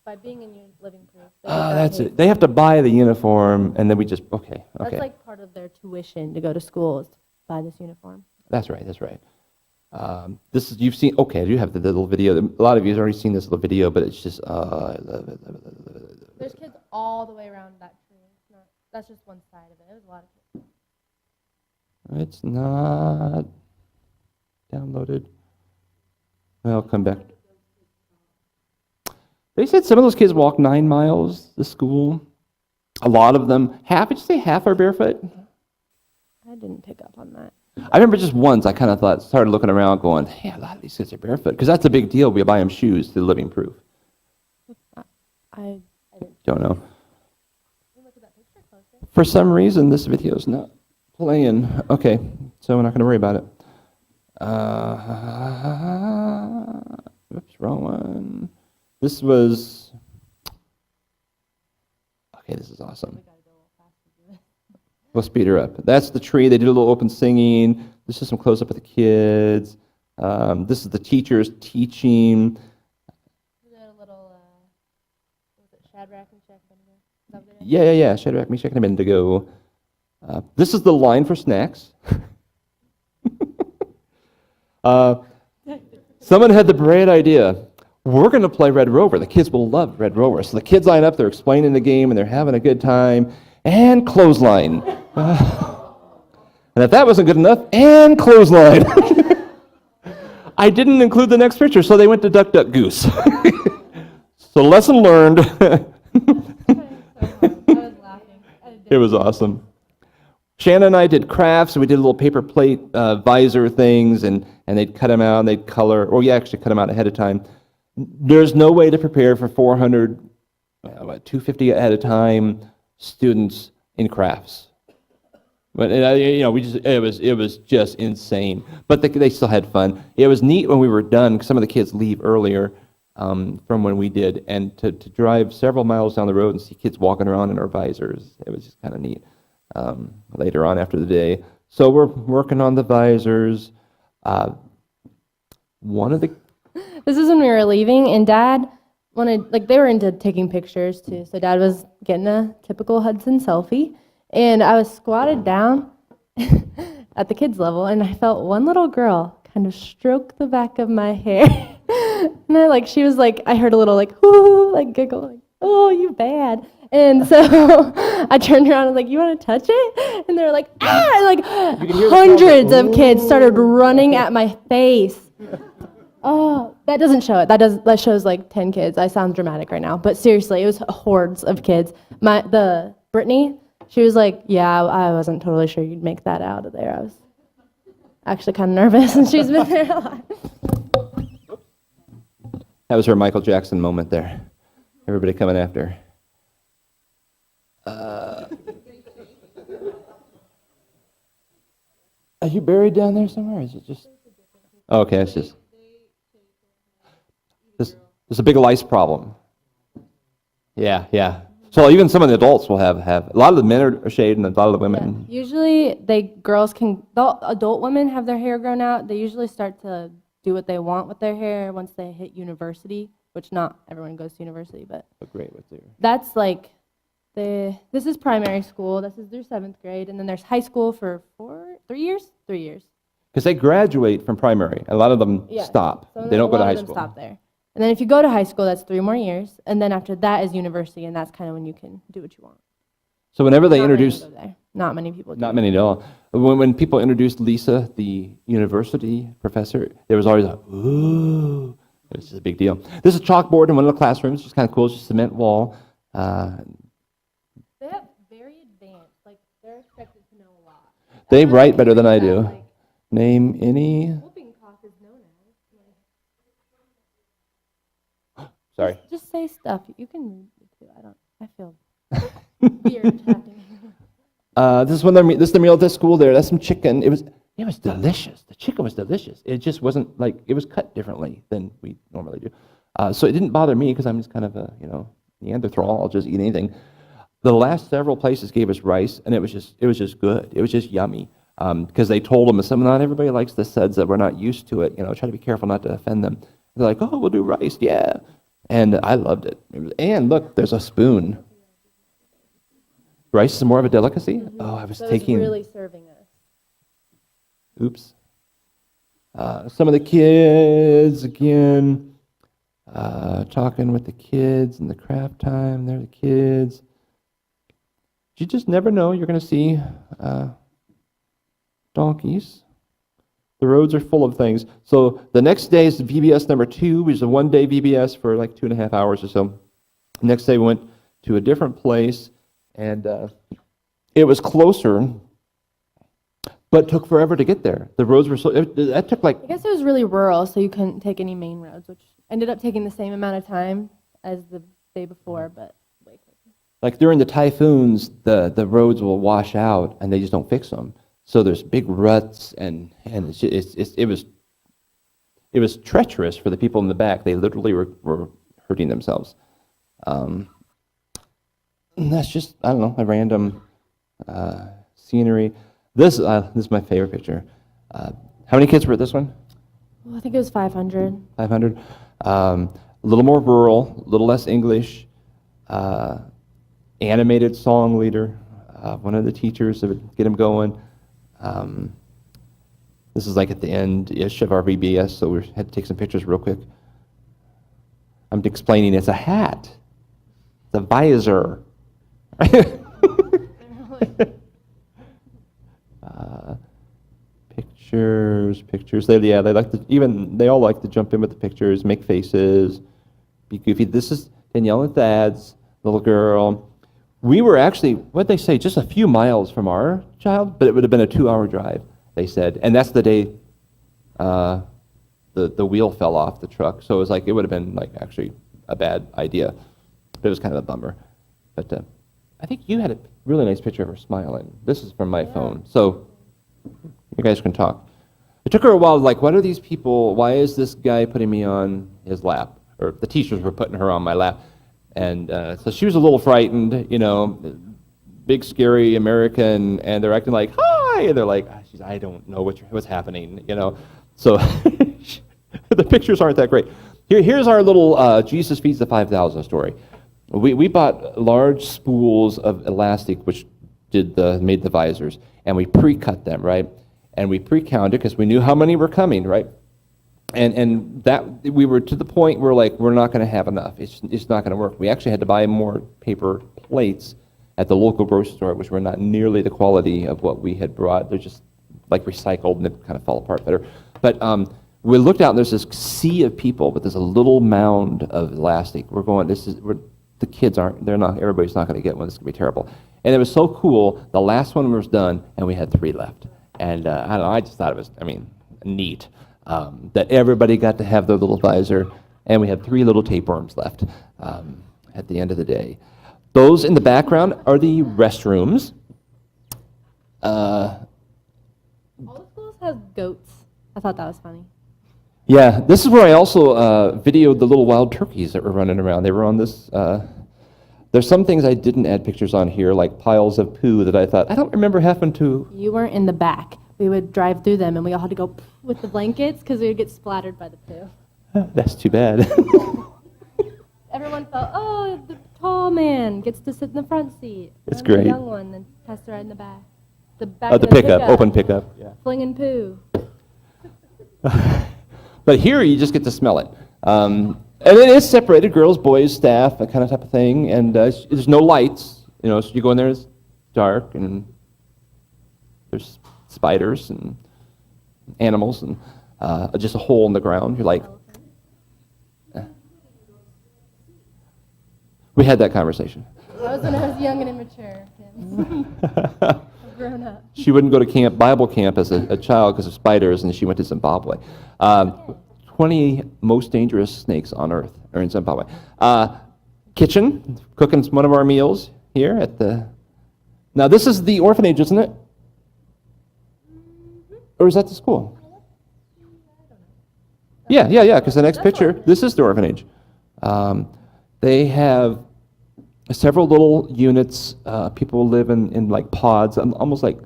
By being in your living proof. That's it. They have to buy the uniform, and then we just, okay. That's like part of their tuition to go to school is to buy this uniform. That's right. This is, you've seen, okay, you have the little video. A lot of you have already seen this little video, but it's just, I love it. There's kids all the way around that tree. That's just one side of it. There's a lot of kids. It's not downloaded. I'll come back. They said some of those kids walk 9 miles to school. A lot of them, did you say half are barefoot? I didn't pick up on that. I remember just once I kind of started looking around going, hey, a lot of these kids are barefoot. Because that's a big deal. We buy them shoes to living proof. I Don't know. look at that picture closer. For some reason, this video is not playing. Okay, so we're not going to worry about it. Oops, wrong one. This was... Okay, this is awesome. We'll speed her up. That's the tree. They did a little open singing. This is some close-up of the kids. This is the teachers teaching. Is there a little, was it Shadrach, Meshach, Abednego? Yeah. Shadrach, Meshach, and Abednego. This is the line for snacks. Someone had the bright idea. We're going to play Red Rover. The kids will love Red Rover. So the kids line up. They're explaining the game, and they're having a good time. And clothesline. And if that wasn't good enough, and clothesline. I didn't include the next picture, so they went to Duck, Duck, Goose. So lesson learned. I was laughing. It was awesome. Shannon and I did crafts, and we did little paper plate visor things, and they'd cut them out, and they'd color, or you actually cut them out ahead of time. There's no way to prepare for 400, 250 at a time students in crafts. But it was just insane. But they still had fun. It was neat when we were done, because some of the kids leave earlier from when we did, and to drive several miles down the road and see kids walking around in our visors, it was just kind of neat later on after the day. So we're working on the visors. This is when we were leaving, and Dad wanted, they were into taking pictures too, so Dad was getting a typical Hudson selfie, and I was squatted down at the kids' level, and I felt one little girl kind of stroke the back of my hair, and she was I heard a little whoo, giggle, oh, you bad. And so I turned around and was you want to touch it? And they were ah! And hundreds of kids started running at my face. Oh, that doesn't show it. That shows 10 kids. I sound dramatic right now, but seriously, it was hordes of kids. Brittany, she was yeah, I wasn't totally sure you'd make that out of there. I was actually kind of nervous, and she's been there a lot. That was her Michael Jackson moment there. Everybody coming after her. Are you buried down there somewhere? Or is it just... Okay, it's just this. There's a big lice problem. Yeah, yeah. So even some of the adults will have a lot of the men are shaved and a lot of the women. Yeah. Usually, the adult women have their hair grown out. They usually start to do what they want with their hair once they hit university, which not everyone goes to university, but Look great with their. that's like this is primary school. This is through 7th grade, and then there's high school for 3 years. 3 years. Because they graduate from primary. A lot of them stop. They don't go to high school. Stop there. And then if you go to high school, that's 3 more years, and then after that is university, and that's kind of when you can do what you want. So whenever they Not many introduce, go there. Not many people do. not many at all. When people introduced Lisa, the university professor, there was always a ooh. It was just a big deal. This is a chalkboard in one of the classrooms. It's kind of cool. It's just a cement wall. They have very advanced, like they're expected to know a lot. They write better than I do. Name any. Whooping cough is known as. Sorry. Just say stuff. You can read it too. I feel weird talking. This is the meal at this school there. That's some chicken. It was delicious. The chicken was delicious. It just wasn't like, it was cut differently than we normally do. So it didn't bother me because I'm just kind of a, Neanderthal. I'll just eat anything. The last several places gave us rice, and it was just good. It was just yummy. Because they told them, not everybody likes the suds that we're not used to it. Try to be careful not to offend them. They're like, oh, we'll do rice, yeah. And I loved it. And look, there's a spoon. Rice is more of a delicacy? Mm-hmm. Oh, I was taking. Really serving us. Oops. Some of the kids, again, talking with the kids in the craft time. They're the kids. You just never know. You're going to see donkeys. The roads are full of things. So the next day is VBS number 2, which is a one-day VBS for like 2.5 hours or so. Next day we went to a different place, and it was closer, but took forever to get there. The roads were that took like... I guess it was really rural, so you couldn't take any main roads, which ended up taking the same amount of time as the day before, but way quicker. Like during the typhoons, the roads will wash out, and they just don't fix them. So there's big ruts, and it was treacherous for the people in the back. They literally were hurting themselves. And that's just, I don't know, a random scenery. This is my favorite picture. How many kids were at this one? Well, I think it was 500. 500. A little more rural, a little less English. Animated song leader. One of the teachers that would get him going. This is like at the end-ish of our VBS, so we had to take some pictures real quick. I'm explaining it's a hat. It's a visor. Pictures. They like to, they all like to jump in with the pictures, make faces, be goofy. This is Danielle and Thad's little girl. We were actually, what'd they say, just a few miles from our child, but it would have been a 2-hour drive, they said. And that's the day the wheel fell off the truck. So it was like, it would have been like actually a bad idea. But it was kind of a bummer. But I think you had a really nice picture of her smiling. This is from my phone. So you guys can talk. It took her a while, like, what are these people, why is this guy putting me on his lap? Or the teachers were putting her on my lap. And so she was a little frightened, big, scary American, and they're acting like, hi! And they're like, I don't know what's happening, So the pictures aren't that great. Here's our little Jesus feeds the 5,000 story. We bought large spools of elastic, which made the visors, and we pre-cut them, right? And we pre-counted because we knew how many were coming, right? And that we were to the point where we're not going to have enough. It's not going to work. We actually had to buy more paper plates at the local grocery store, which were not nearly the quality of what we had brought. They're just like recycled, and they kind of fall apart better. But we looked out, and there's this sea of people, but there's a little mound of elastic. The kids everybody's not going to get one. This is going to be terrible. And it was so cool. The last one was done, and we had 3 left. And I don't know, I just thought it was, neat. That everybody got to have their little visor, and we had 3 little tapeworms left at the end of the day. Those in the background are the restrooms. All the schools have goats. I thought that was funny. Yeah, this is where I also videoed the little wild turkeys that were running around. They were on this. There's some things I didn't add pictures on here, like piles of poo that I thought, I don't remember having to. You weren't in the back. We would drive through them, and we all had to go with the blankets because we would get splattered by the poo. That's too bad. Everyone felt, oh, the tall man gets to sit in the front seat. It's I'm great. The young one then has to ride in the back. The back The of the pickup, open pickup. Yeah. Flinging poo. But here you just get to smell it. And it is separated, girls, boys, staff, that kind of type of thing. And there's no lights, so you go in there, it's dark, and there's spiders and animals, and just a hole in the ground. You're like, we had that conversation. That was when I was young and immature. I've grown up. She wouldn't go to Bible camp as a child because of spiders, and she went to Zimbabwe. 20 most dangerous snakes on earth are in Zimbabwe. Kitchen, cooking one of our meals here at the... Now, this is the orphanage, isn't it? Or is that the school? Yeah, because the next picture, this is the orphanage. They have several little units. People live in like pods, almost like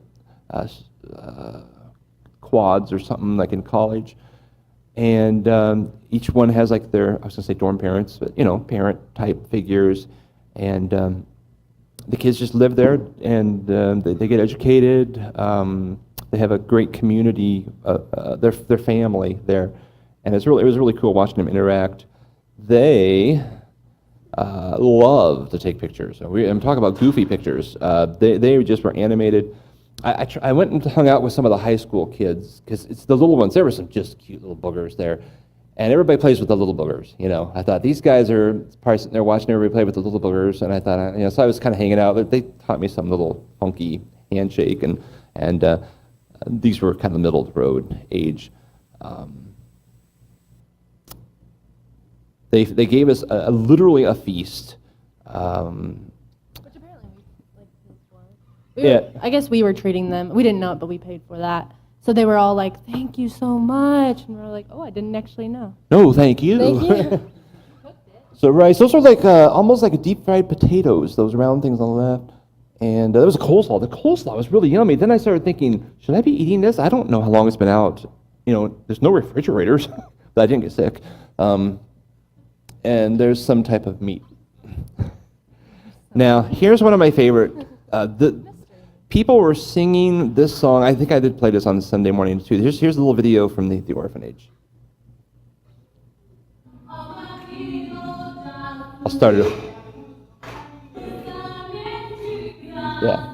quads or something like in college. And each one has like their, I was going to say dorm parents, but parent type figures. And the kids just live there, and they get educated. They have a great community, their family there. And it was really cool watching them interact. They love to take pictures. I'm talking about goofy pictures. They just were animated. I went and hung out with some of the high school kids, because it's the little ones. There were some just cute little boogers there. And everybody plays with the little boogers, I thought, these guys are probably sitting there watching everybody play with the little boogers. And I thought, so I was kind of hanging out. They taught me some little funky handshake. And these were kind of middle of the road age. They gave us literally a feast. Which apparently we I guess we were treating them. We didn't know it, but we paid for that. So they were all like, "Thank you so much," and we were like, "Oh, I didn't actually know." No, thank you. Thank you. So rice, those are like almost like deep fried potatoes. Those round things on the left. And there was a coleslaw. The coleslaw was really yummy. Then I started thinking, should I be eating this? I don't know how long it's been out. There's no refrigerators, but I didn't get sick. And there's some type of meat. Now, here's one of my favorite. People were singing this song. I think I did play this on Sunday morning too. Here's a little video from the orphanage. I'll start it off. Yeah.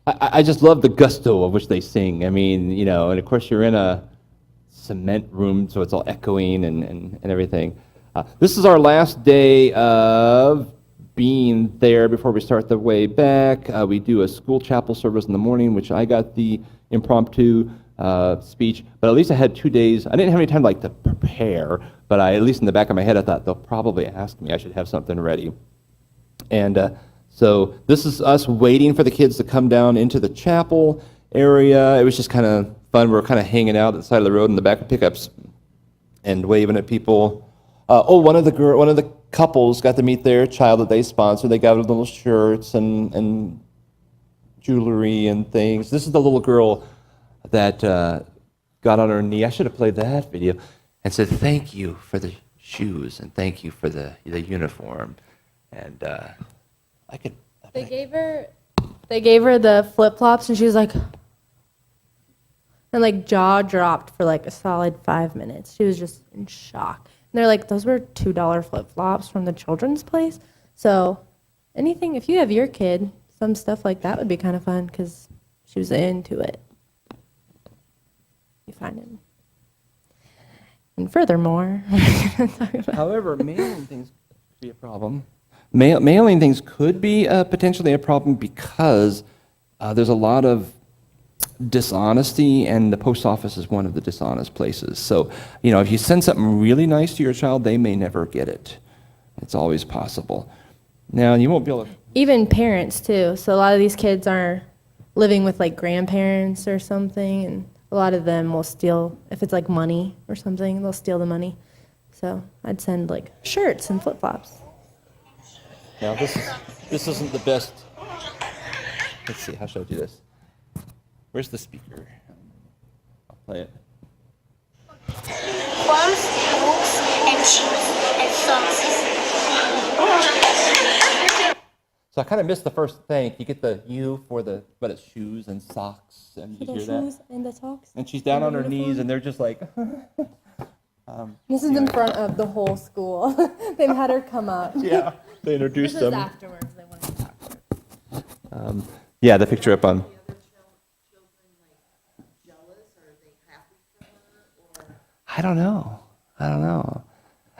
I just love the gusto of which they sing. I mean, and of course you're in a cement room, so it's all echoing and everything. This is our last day of being there before we start the way back. We do a school chapel service in the morning, which I got the impromptu speech, but at least I had 2 days. I didn't have any time to prepare, but at least in the back of my head I thought they'll probably ask me. I should have something ready. And so this is us waiting for the kids to come down into the chapel area. It was just kind of fun. We were kind of hanging out at the side of the road in the back of pickups and waving at people. One of the couples got to meet their child that they sponsored. They got little shirts and jewelry and things. This is the little girl that got on her knee. I should have played that video and said, "Thank you for the shoes and thank you for the uniform." And They gave her the flip flops, and she was like, and like jaw dropped for like a solid 5 minutes. She was just in shock. And they're like, those were $2 flip-flops from the children's place. So anything, if you have your kid, some stuff like that would be kind of fun because she was into it. You find it. And furthermore, However, mailing things could be a problem. Mailing things could be potentially a problem because there's a lot of dishonesty, and the post office is one of the dishonest places. So, if you send something really nice to your child, they may never get it. It's always possible. Now, you won't be able to... even parents too. So a lot of these kids are living with like grandparents or something, and a lot of them will steal, if it's like money or something, they'll steal the money. So I'd send like shirts and flip-flops. Now, this isn't the best... Let's see, how should I do this? Where's the speaker? I'll play it. Forms, books, and shoes, and socks. So I kind of missed the first thing. You get the U for but it's shoes and socks, and you hear that? And the socks. And she's down on her knees, and they're just like... This is in front of the whole school. They've had her come up. Yeah, they introduced This is them. afterwards. They wanted to talk to her. Yeah, the picture up on... I don't know.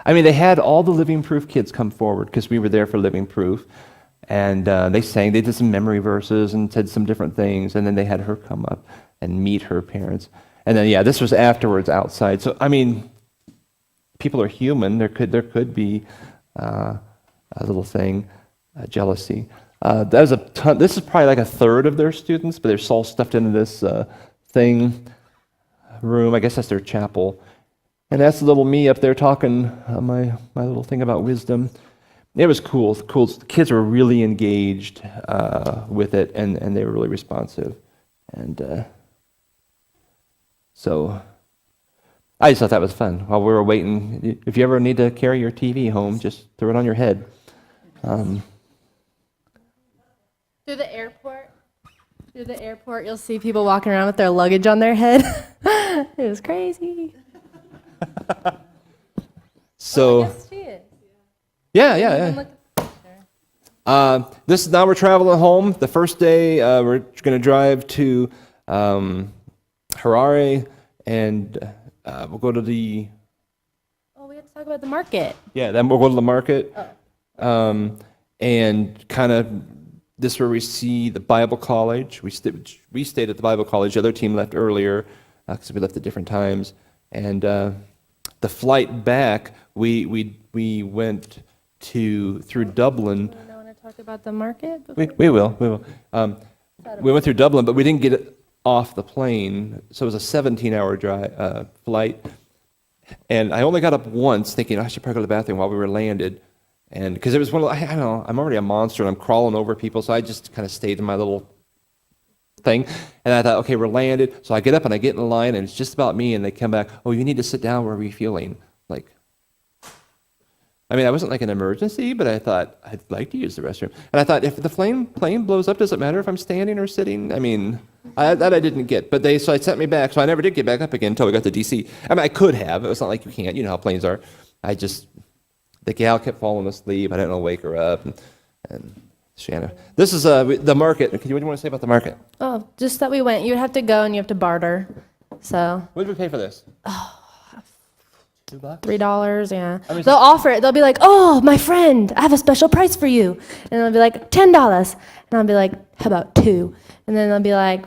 I mean, they had all the Living Proof kids come forward because we were there for Living Proof. And they did some memory verses and said some different things. And then they had her come up and meet her parents. And then, this was afterwards outside. So, I mean, people are human. There could be a little thing, jealousy. That was a ton. This is probably like a third of their students, but they're all stuffed into this room. I guess that's their chapel. And that's little me up there talking my little thing about wisdom. It was cool. The kids were really engaged with it, and they were really responsive. And so I just thought that was fun. While we were waiting, if you ever need to carry your TV home, just throw it on your head. Through the airport, you'll see people walking around with their luggage on their head. It was crazy. So, I guess she is. yeah. Now we're traveling home. The first day, we're going to drive to Harare, and we'll go to the... Oh, we have to talk about the market. Yeah, then we'll go to the market. And kind of, this is where we see the Bible college. We stayed at the Bible college. The other team left earlier because we left at different times. And the flight back, we went through Dublin. Do you want to talk about the market? We will. We went through Dublin, but we didn't get it off the plane. So it was a 17-hour flight. And I only got up once thinking, I should probably go to the bathroom while we were landed. And because it was one of I don't know, I'm already a monster and I'm crawling over people, so I just kind of stayed in my little thing. And I thought, okay, we're landed. So I get up and I get in line, and it's just about me, and they come back, oh, you need to sit down, we're refueling. Like, I mean, I wasn't like an emergency, but I thought, I'd like to use the restroom. And I thought, if the plane blows up, does it matter if I'm standing or sitting? I mean, that I didn't get. But so I sent me back, so I never did get back up again until we got to D.C. I mean, I could have. It was not like you can't. You know how planes are. The gal kept falling asleep. I didn't know to wake her up. And Shanna. This is the market. What do you want to say about the market? Oh, just that we went. You would have to go and you have to barter. So What did we pay for this? $2? $3, yeah. I mean, They'll offer it. They'll be like, oh, my friend, I have a special price for you. And they'll be like, $10. And I'll be like, how about 2? And then they'll be like,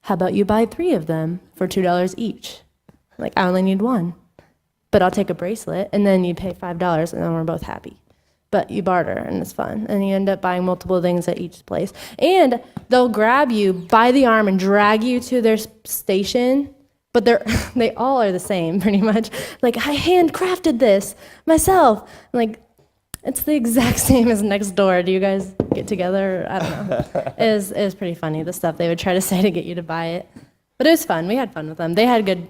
how about you buy 3 of them for $2 each? Like, I only need 1. But I'll take a bracelet, and then you pay $5, and then we're both happy. But you barter, and it's fun. And you end up buying multiple things at each place. And they'll grab you by the arm and drag you to their station. But they all are the same, pretty much. Like, I handcrafted this myself. Like, it's the exact same as next door. Do you guys get together? I don't know. It was pretty funny, the stuff they would try to say to get you to buy it. But it was fun. We had fun with them. They had a good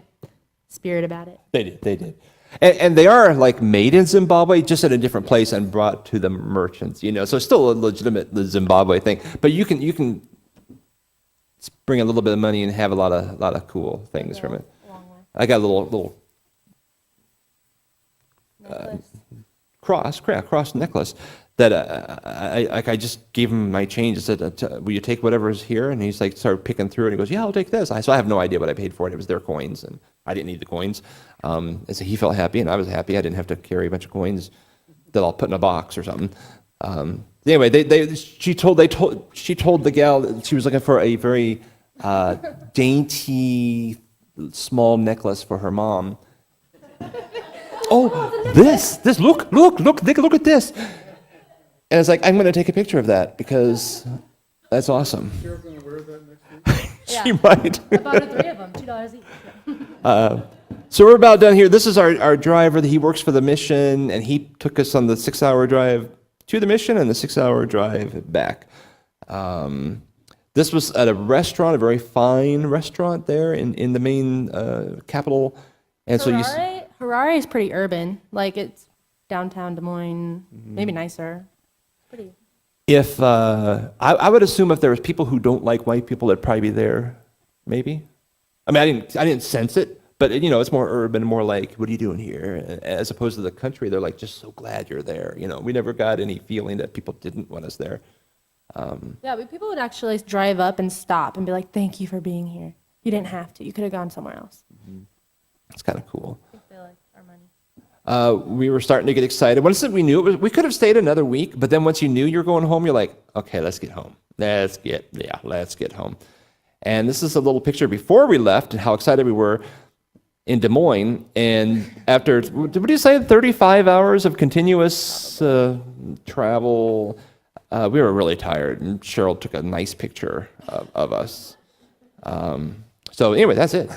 spirit about it. They did. And they are like made in Zimbabwe, just at a different place and brought to the merchants, So it's still a legitimate Zimbabwe thing. But you can bring a little bit of money and have a lot of cool things from it. A long way. I got a little Necklace. cross necklace that I just gave him my change. I said, will you take whatever's here? And he's like, started picking through it. And he goes, yeah, I'll take this. So I have no idea what I paid for it. It was their coins, and I didn't need the coins. And so he felt happy, and I was happy. I didn't have to carry a bunch of coins that I'll put in a box or something. Anyway, she told the gal that she was looking for a very dainty, small necklace for her mom. Oh, this, look, take a look at this. And it's like, I'm going to take a picture of that because that's awesome. You're going to wear that next week? She might. I bought 3 of them, $2 each. So we're about done here. This is our driver. He works for the mission, and he took us on the 6-hour drive to the mission and the 6-hour drive back. This was at a restaurant, a very fine restaurant there in the main capital. And so Harare is pretty urban. Like, it's downtown Des Moines, maybe nicer. Pretty. If I would assume if there was people who don't like white people, that'd probably be there, maybe. I mean, I didn't sense it, but it's more urban, more like, what are you doing here? As opposed to the country, they're like, just so glad you're there. We never got any feeling that people didn't want us there. Yeah, but people would actually drive up and stop and be like, thank you for being here. You didn't have to. You could have gone somewhere else. It's kind of cool. I think they like our money. We were starting to get excited. Once we knew we could have stayed another week, but then once you knew you were going home, you're like, okay, let's get home. Let's get home. And this is a little picture before we left and how excited we were in Des Moines. And after, what did you say, 35 hours of continuous travel, we were really tired. And Cheryl took a nice picture of us. So anyway, that's it.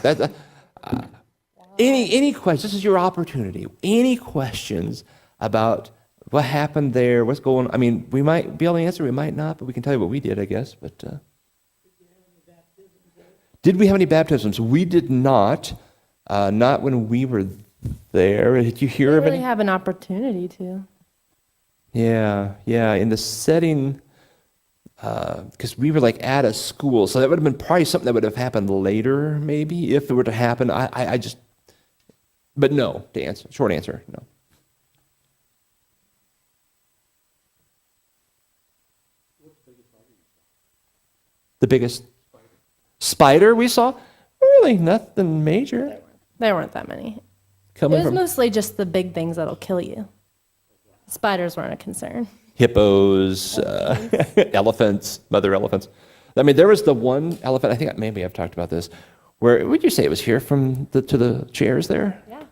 Any questions? This is your opportunity. Any questions about what happened there? What's going on? I mean, we might be able to answer, we might not, but we can tell you what we did, I guess. But did we have any baptisms? We did not. Not when we were there. Did you hear We of really any? have an opportunity to. Yeah. In the setting, because we were like at a school, so that would have been probably something that would have happened later, maybe if it were to happen. I just. But no, short answer, no. The biggest spider we saw? Really, nothing major. There weren't that many. It Coming was from mostly just the big things that'll kill you. Spiders weren't a concern. hippos, elephants, mother elephants. I mean, there was the one elephant, I think maybe I've talked about this, where, would you say it was here to the chairs there? Yeah.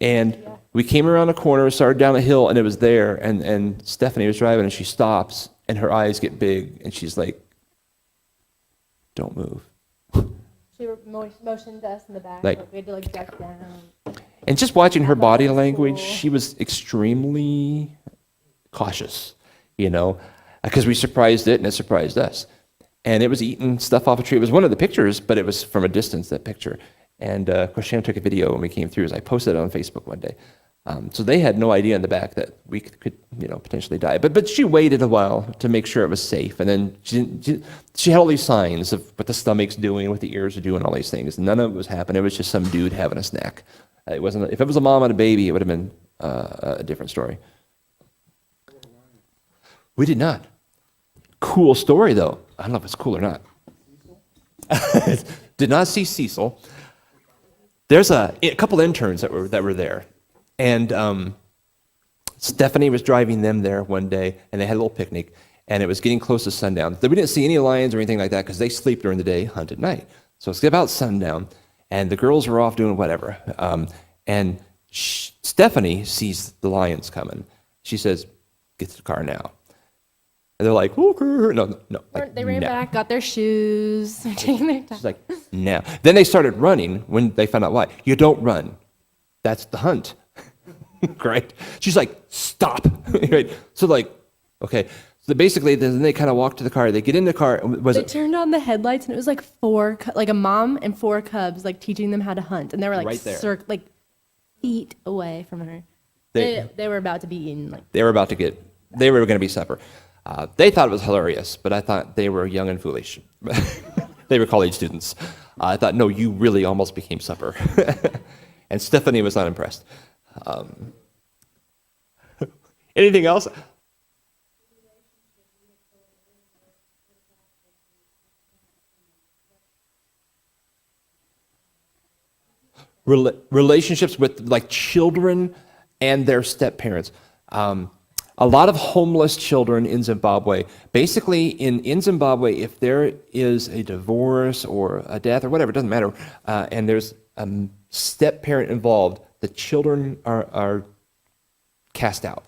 And we came around a corner, started down a hill, and it was there. And Stephanie was driving, and she stops, and her eyes get big, and she's like, don't move. She motioned us in the back. Like- We had to duck down. And just watching her body That's language, cool. she was extremely cautious, because we surprised it, and it surprised us. And it was eating stuff off a tree. It was one of the pictures, but it was from a distance, that picture. And of course, Shannon took a video when we came through, as I posted it on Facebook one day. So they had no idea in the back that we could potentially die. But she waited a while to make sure it was safe. And then she had all these signs of what the stomach's doing, what the ears are doing, all these things. None of it was happening. It was just some dude having a snack. It wasn't. If it was a mom and a baby, it would have been a different story. We did not. Cool story, though. I don't know if it's cool or not. Did not see Cecil. There's a couple interns that were there, and Stephanie was driving them there one day, and they had a little picnic, and it was getting close to sundown. We didn't see any lions or anything like that because they sleep during the day, hunt at night. So it's about sundown, and the girls were off doing whatever, and Stephanie sees the lions coming. She says, "Get to the car now." And they're like, "Okay." No. Like, They ran no. back, got their shoes, taking their time. She's like, "No." Then they started running when they found out why. You don't run. That's the hunt. Great. She's like, "Stop." Right? So like, okay. So basically, then they kind of walk to the car. They get in the car. They turned on the headlights, and it was like like a mom and 4 cubs, like teaching them how to hunt, and they were like Right there. like feet away from her. They- They were about to be eaten. Like They were going to be supper. They thought it was hilarious, but I thought they were young and foolish. They were college students. I thought, no, you really almost became supper. And Stephanie was not impressed. Anything else? Relationships with like children and their step parents. A lot of homeless children in Zimbabwe. Basically, in Zimbabwe, if there is a divorce or a death or whatever, it doesn't matter, and there's a step parent involved, the children are cast out.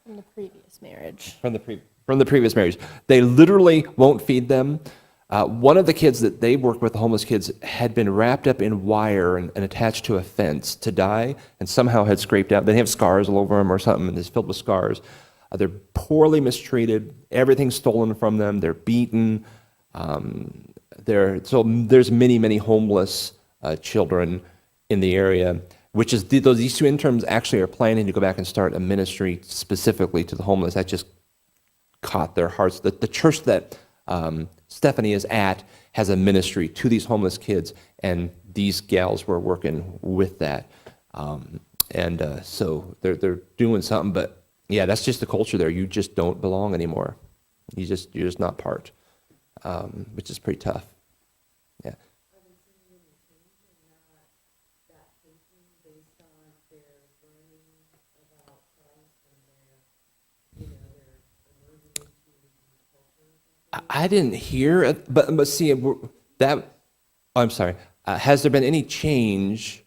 From the previous marriage. From the previous marriage. They literally won't feed them. One of the kids that they worked with, the homeless kids, had been wrapped up in wire and attached to a fence to die, and somehow had scraped out. They have scars all over them or something, and it's filled with scars. They're poorly mistreated. Everything's stolen from them. They're beaten. So there's many homeless children in the area, which is these two interns actually are planning to go back and start a ministry specifically to the homeless. That just caught their hearts. The church that Stephanie is at has a ministry to these homeless kids, and these gals were working with that. So they're doing something, but yeah, that's just the culture there. You just don't belong anymore. You're just not part, which is pretty tough. Yeah. I didn't hear it, but see that. Oh, I'm sorry. Has there been any change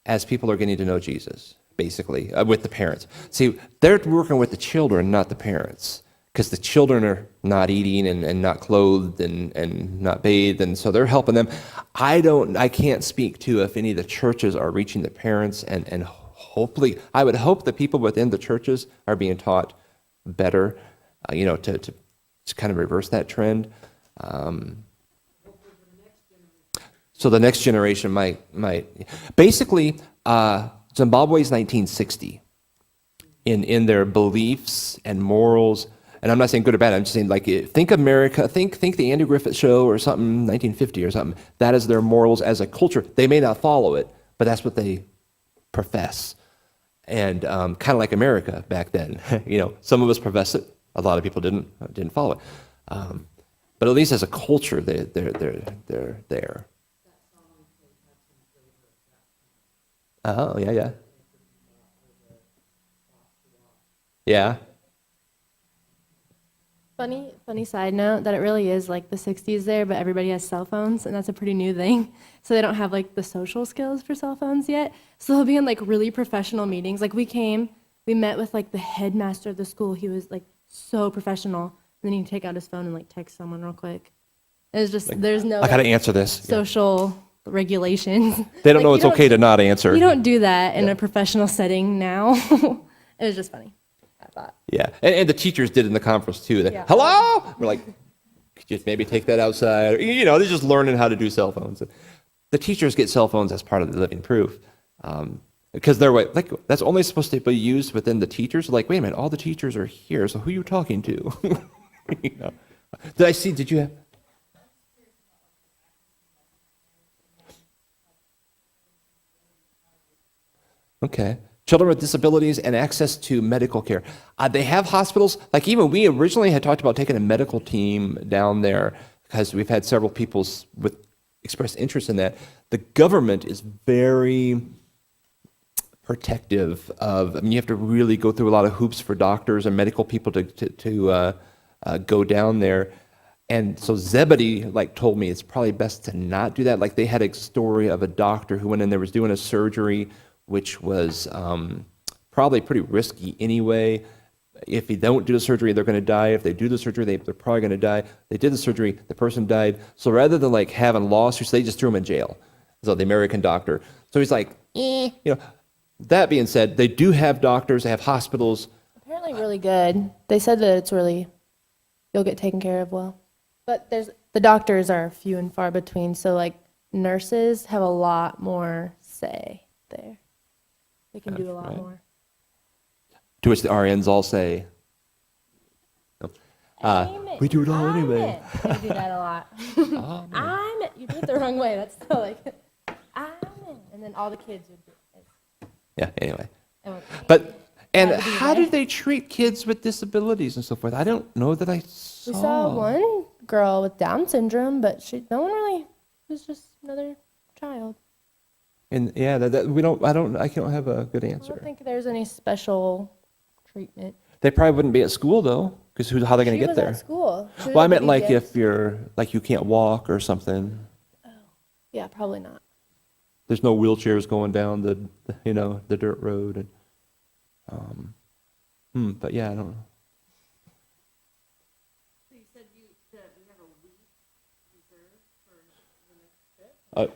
as people are getting to know Jesus? Basically, with the parents. See, they're working with the children, not the parents, because the children are not eating and not clothed and not bathed, and so they're helping them. I can't speak to if any of the churches are reaching the parents, and hopefully, I would hope the people within the churches are being taught better, to kind of reverse that trend. So the next generation might basically. Zimbabwe's 1960 in their beliefs and morals, and I'm not saying good or bad. I'm just saying, like, think America, think the Andy Griffith Show or something, 1950 or something. That is their morals as a culture. They may not follow it, but that's what they profess. And kind of like America back then, some of us profess it, a lot of people didn't follow it. But at least as a culture, they're there. Oh, yeah. Yeah. Funny side note that it really is like the 60s there, but everybody has cell phones, and that's a pretty new thing. So they don't have like the social skills for cell phones yet. So they'll be in like really professional meetings. Like we met with like the headmaster of the school. He was like so professional. And then he'd take out his phone and like text someone real quick. It was just, there's no I gotta answer this. social regulations. They don't know it's okay to not answer. You don't do that in a professional setting now. It was just funny, I thought. Yeah, and the teachers did in the conference too. Hello? We're like, could you maybe take that outside? They're just learning how to do cell phones. The teachers get cell phones as part of the living proof. Because they're like, that's only supposed to be used within the teachers. Like, wait a minute, all the teachers are here, so who are you talking to? Did you have? Okay. Children with disabilities and access to medical care. They have hospitals. Like, even we originally had talked about taking a medical team down there because we've had several people express interest in that. The government is very protective of, you have to really go through a lot of hoops for doctors and medical people to go down there. And so Zebedee told me it's probably best to not do that. Like, they had a story of a doctor who went in there, was doing a surgery which was probably pretty risky anyway. If they don't do the surgery, they're going to die. If they do the surgery, they're probably going to die. They did the surgery, the person died. So rather than having lawsuits, they just threw him in jail. So the American doctor. So he's like, That being said, they do have doctors, they have hospitals. Apparently really good. They said that you'll get taken care of well. But the doctors are few and far between, so nurses have a lot more say there. They can do a lot more. To which the RNs all say, we do it all anyway. They do that a lot. you do it the wrong way. That's still like, amen. And then all the kids would do it. Yeah, anyway. But And That would be how right. do they treat kids with disabilities and so forth? I don't know that I saw. we saw one girl with Down syndrome, but no one really, it was just another child. And yeah, I can't have a good I answer. don't think there's any special treatment. They probably wouldn't be at school though, because how are they going She to get was there? at school. She was Well, I at meant the like VBS. if you're, like you can't walk or something. Yeah, probably not. There's no wheelchairs going down the dirt road. And, but yeah, I don't know.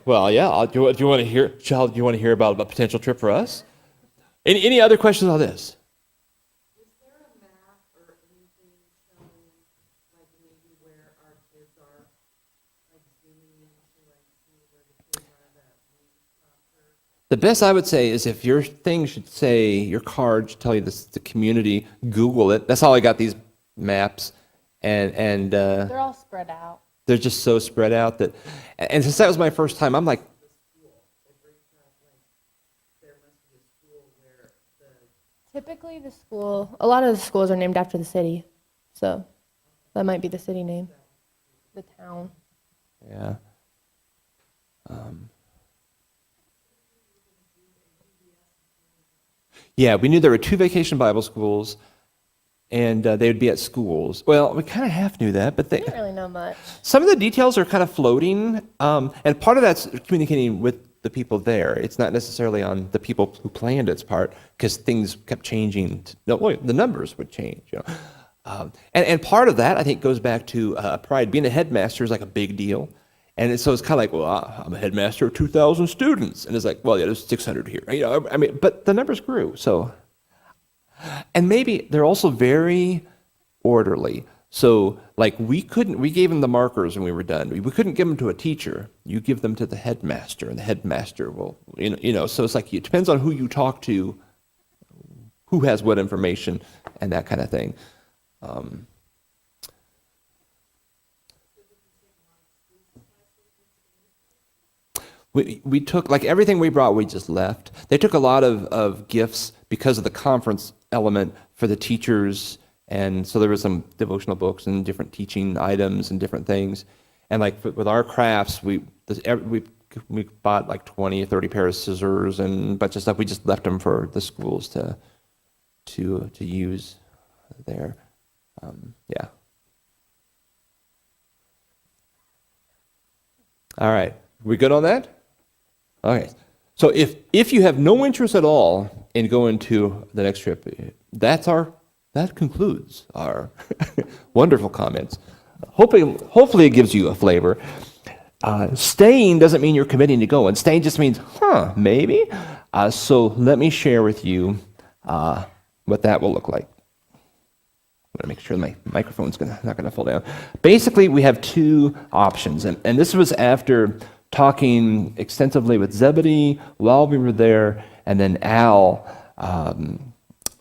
Well, yeah. Do you want to hear, child? Do you want to hear about a potential trip for us? Any other questions on this? Is there a map or anything showing, like maybe where our kids are, like zooming into, like see where the kids are that we capture? The best I would say is if your thing should say, your card should tell you this, the community, Google it. That's all I got, these maps. And They're all spread out. they're just so spread out that, and since that was my first time, I'm like, Typically, a lot of the schools are named after the city, so that might be the city name, the town. yeah. Yeah, we knew there were 2 vacation Bible schools, and they would be at schools. Well, we kind of half knew that, but I didn't really know much. some of the details are kind of floating, and part of that's communicating with the people there. It's not necessarily on the people who planned its part, because things kept changing. The numbers would change. And part of that, I think, goes back to pride. Being a headmaster is like a big deal. And so it's kind of like, well, I'm a headmaster of 2,000 students. And it's like, well, yeah, there's 600 here. I mean, but the numbers grew. So, and maybe they're also very orderly. So, like, we gave them the markers when we were done. We couldn't give them to a teacher. You give them to the headmaster, and the headmaster will, so it's like, it depends on who you talk to, who has what information, and that kind of thing. We took, like, everything we brought, we just left. They took a lot of gifts because of the conference element for the teachers. And so there was some devotional books and different teaching items and different things. And like with our crafts, we bought like 20 or 30 pairs of scissors and a bunch of stuff. We just left them for the schools to use there. Yeah. All right. We good on that? Okay. So if you have no interest at all in going to the next trip, that concludes our wonderful comments. Hopefully it gives you a flavor. Staying doesn't mean you're committing to go, and staying just means, maybe. So let me share with you what that will look like. I'm going to make sure my microphone's not going to fall down. Basically, we have 2 options, and this was after talking extensively with Zebedee while we were there, and then Al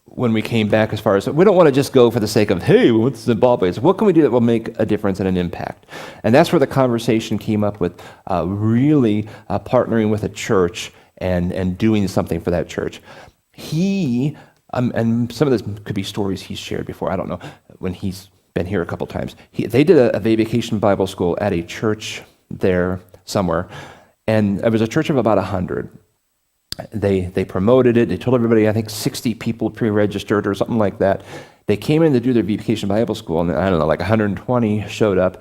when we came back, as far as, we don't want to just go for the sake of, hey, we went to Zimbabwe. So what can we do that will make a difference and an impact? And that's where the conversation came up with really partnering with a church and doing something for that church. He, and some of this could be stories he's shared before, I don't know, when he's been here a couple times. They did a vacation Bible school at a church there somewhere, and it was a church of about 100. They promoted it. They told everybody, I think 60 people pre-registered or something like that. They came in to do their vacation Bible school, and I don't know, like 120 showed up.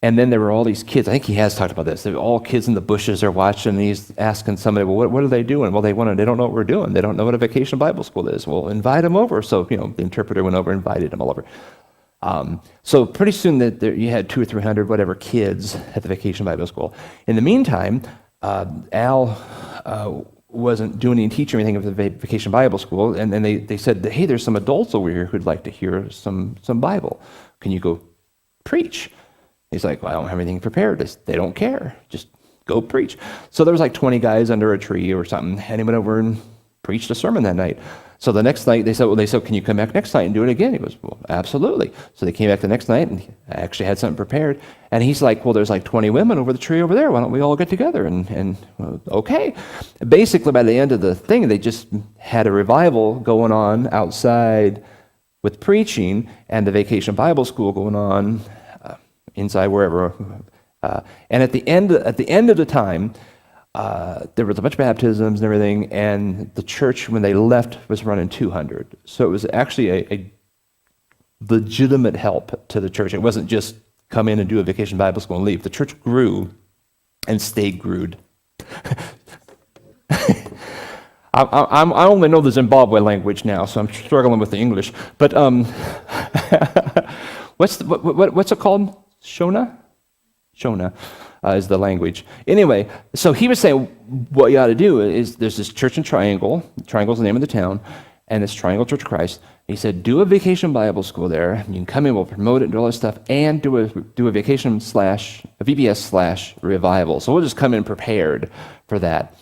And then there were all these kids. I think he has talked about this. There were all kids in the bushes are watching, and he's asking somebody, well, what are they doing? Well, they don't know what we're doing. They don't know what a vacation Bible school is. Well, invite them over. So, the interpreter went over, invited them all over. So pretty soon you had 200 or 300, whatever, kids at the vacation Bible school. In the meantime, Al wasn't doing any teaching or anything of the vacation Bible school, and then they said, hey, there's some adults over here who'd like to hear some Bible. Can you go preach? He's like, well, I don't have anything prepared. They don't care. Just go preach. So there was like 20 guys under a tree or something, and he went over and preached a sermon that night. So the next night, they said, can you come back next night and do it again? He goes, well, absolutely. So they came back the next night, and I actually had something prepared. And he's like, well, there's like 20 women over the tree over there. Why don't we all get together? And well, okay. Basically, by the end of the thing, they just had a revival going on outside with preaching and the Vacation Bible School going on inside wherever. And at the end of the time, there was a bunch of baptisms and everything, and the church, when they left, was running 200. So it was actually a legitimate help to the church. It wasn't just come in and do a Vacation Bible School and leave. The church grew and stayed grewed. I only know the Zimbabwe language now, so I'm struggling with the English. But what's it called? Shona? Shona is the language. Anyway, so he was saying what you ought to do is there's this church in Triangle. Triangle's the name of the town, and it's Triangle Church of Christ. He said, do a Vacation Bible School there. You can come in, we'll promote it and do all this stuff, and do a vacation / a VBS / revival. So we'll just come in prepared for that.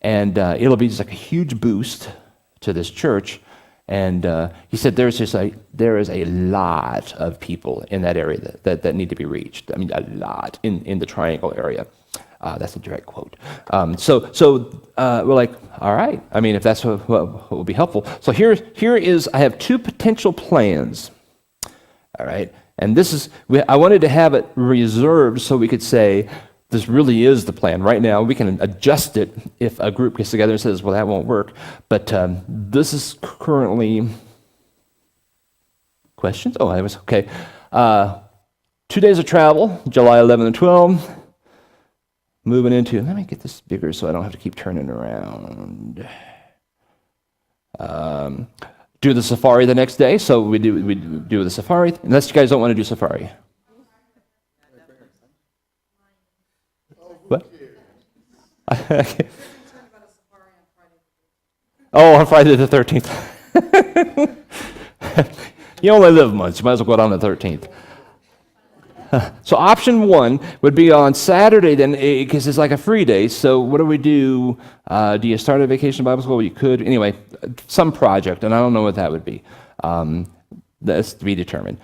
And it'll be just like a huge boost to this church. And he said there is a lot of people in that area that need to be reached. I mean, a lot in the Triangle area. That's a direct quote. So we're like, all right. I mean, if that's what will be helpful. So here is, I have 2 potential plans. All right. And I wanted to have it reserved so we could say, this really is the plan. Right now, we can adjust it if a group gets together and says, well, that won't work. But this is currently... Questions? Oh, that was okay. 2 days of travel, July 11 and 12. Moving into... Let me get this bigger so I don't have to keep turning around. Do the safari the next day. So we do the safari. Unless you guys don't want to do safari. What? Oh, on Friday the 13th. You only live once. You might as well go down the 13th. So option 1 would be on Saturday then, because it's like a free day. So what do we do? Do you start a Vacation Bible School? You could. Anyway, some project, and I don't know what that would be. That's to be determined.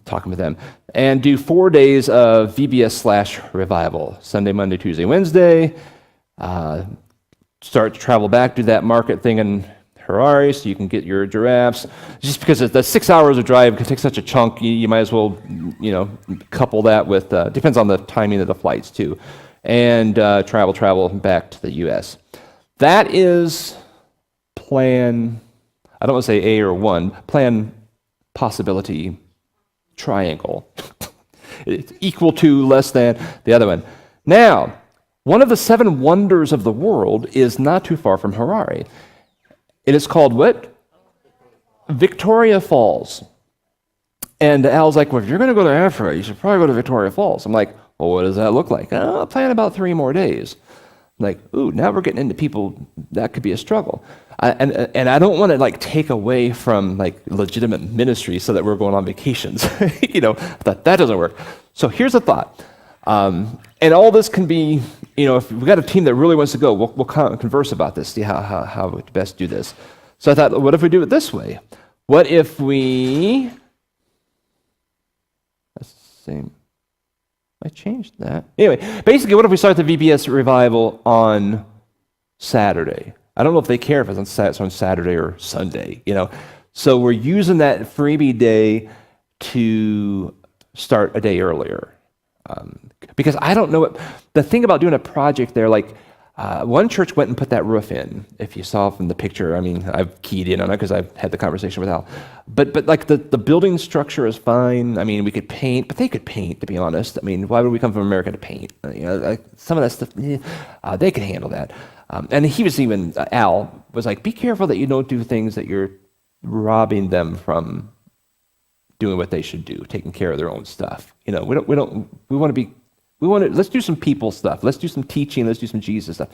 Talking with them, and do 4 days of VBS / revival, Sunday, Monday, Tuesday, Wednesday. Start to travel back, do that market thing in Harare so you can get your giraffes. Just because the 6 hours of drive can take such a chunk, you might as well, couple that with, depends on the timing of the flights too, and travel back to the U.S. That is plan, I don't want to say A or 1, plan possibility triangle. It's equal to, less than the other one. Now, one of the 7 wonders of the world is not too far from Harare. It is called what? Victoria Falls. And Al's like, well, if you're going to go to Africa, you should probably go to Victoria Falls. I'm like, well, what does that look like? I'll plan about 3 more days. I'm like, ooh, now we're getting into people, that could be a struggle. And I don't want to take away from legitimate ministry so that we're going on vacations. That doesn't work. So here's a thought. And all this can be, if we've got a team that really wants to go, we'll converse about this, see how we best do this. So I thought, what if we do it this way? What if we, that's the same, I changed that. Anyway, basically, what if we start the VBS revival on Saturday? I don't know if they care if it's on Saturday or Sunday, So we're using that freebie day to start a day earlier. Because I don't know the thing about doing a project there, one church went and put that roof in. If you saw from the picture, I mean, I've keyed in on it because I've had the conversation with Al. But the building structure is fine. I mean, we could paint, but they could paint, to be honest. I mean, why would we come from America to paint? Some of that stuff, they could handle that. And he was even, Al was like, be careful that you don't do things that you're robbing them from doing what they should do, taking care of their own stuff. We want to, let's do some people stuff. Let's do some teaching. Let's do some Jesus stuff.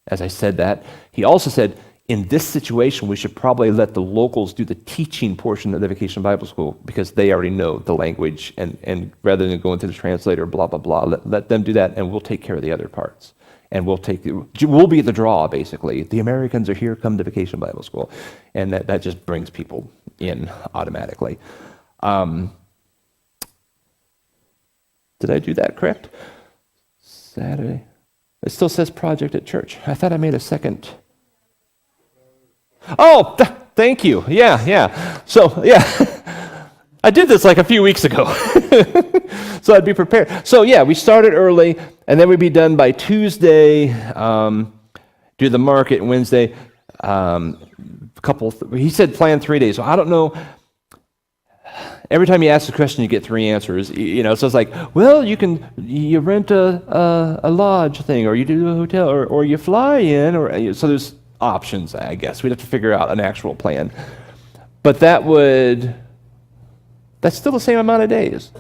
As I said that, he also said, in this situation, we should probably let the locals do the teaching portion of the Vacation Bible School because they already know the language, and rather than going through the translator, blah, blah, blah, let them do that, and we'll take care of the other parts. and we'll be the draw, basically. The Americans are here, come to Vacation Bible School. And that just brings people in automatically. Did I do that correct? Saturday. It still says project at church. I thought I made a second. Oh, thank you. Yeah. So, yeah. I did this like a few weeks ago. So I'd be prepared. So, yeah, we started early, and then we'd be done by Tuesday, do the market Wednesday. He said plan 3 days. So I don't know. Every time you ask a question, you get 3 answers. So it's like, well, you rent a lodge thing, or you do a hotel, or you fly in, so there's options, I guess. We'd have to figure out an actual plan. But that's still the same amount of days.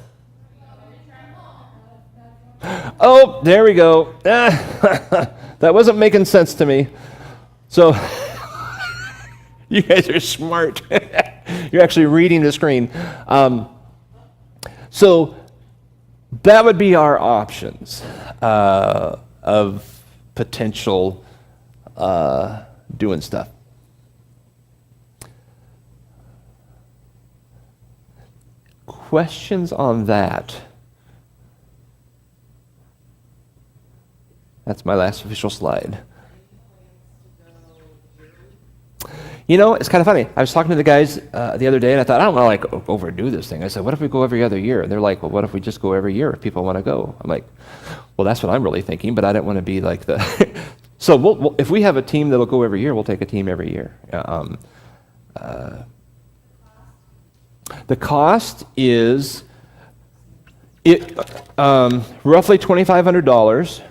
Oh, there we go. That wasn't making sense to me. So, you guys are smart. You're actually reading the screen. So that would be our options of potential doing stuff. Questions on that? That's my last official slide. It's kind of funny. I was talking to the guys the other day, and I thought, I don't want to overdo this thing. I said, what if we go every other year? And they're like, well, what if we just go every year if people want to go? I'm like, well, that's what I'm really thinking, but I didn't want to be like the... So if we have a team that'll go every year, we'll take a team every year. The cost is roughly $2,500.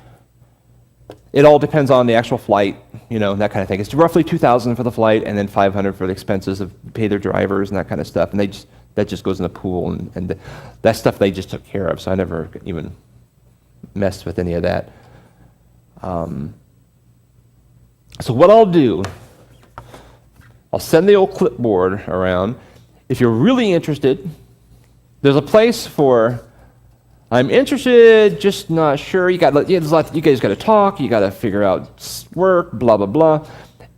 It all depends on the actual flight, that kind of thing. It's roughly $2,000 for the flight, and then $500 for the expenses of pay their drivers and that kind of stuff. And that just goes in the pool, and that stuff they just took care of. So I never even messed with any of that. So what I'll do, I'll send the old clipboard around. If you're really interested, there's a place for I'm interested, just not sure. You guys got to talk. You got to figure out work, blah blah blah.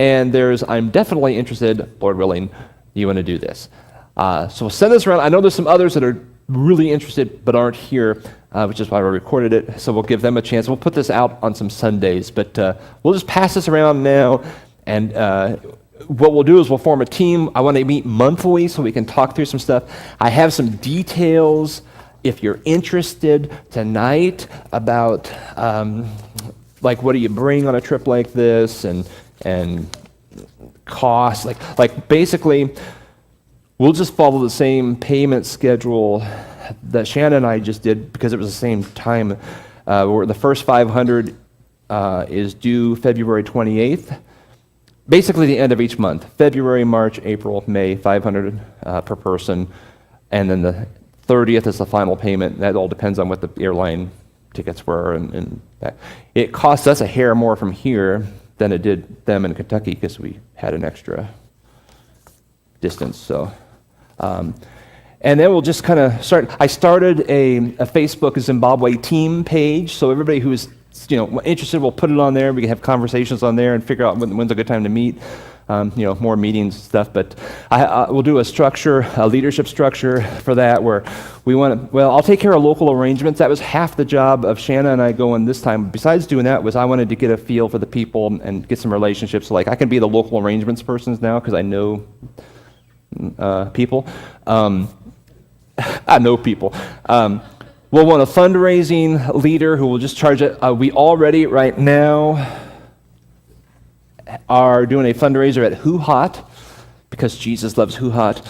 And there's I'm definitely interested, Lord willing. You want to do this? So we'll send this around. I know there's some others that are really interested but aren't here, which is why we recorded it. So we'll give them a chance. We'll put this out on some Sundays, but we'll just pass this around now. And what we'll do is we'll form a team. I want to meet monthly so we can talk through some stuff. I have some details. If you're interested tonight about what do you bring on a trip like this and costs, basically we'll just follow the same payment schedule that Shannon and I just did because it was the same time. Where the first 500 is due February 28th. Basically the end of each month. February, March, April, May, 500 per person, and then the 30th is the final payment. That all depends on what the airline tickets were, and that. It costs us a hair more from here than it did them in Kentucky because we had an extra distance. So, and then we'll just kind of start. I started a Facebook Zimbabwe team page, so everybody who's interested, we'll put it on there. We can have conversations on there and figure out when's a good time to meet. More meetings and stuff, but we'll do a leadership structure for that where I'll take care of local arrangements. That was half the job of Shanna and I going this time. Besides doing that I wanted to get a feel for the people and get some relationships. So I can be the local arrangements persons now because I know people. I know people. We'll want a fundraising leader who will just charge it. We already right now are doing a fundraiser at Who Hot, because Jesus loves Who Hot.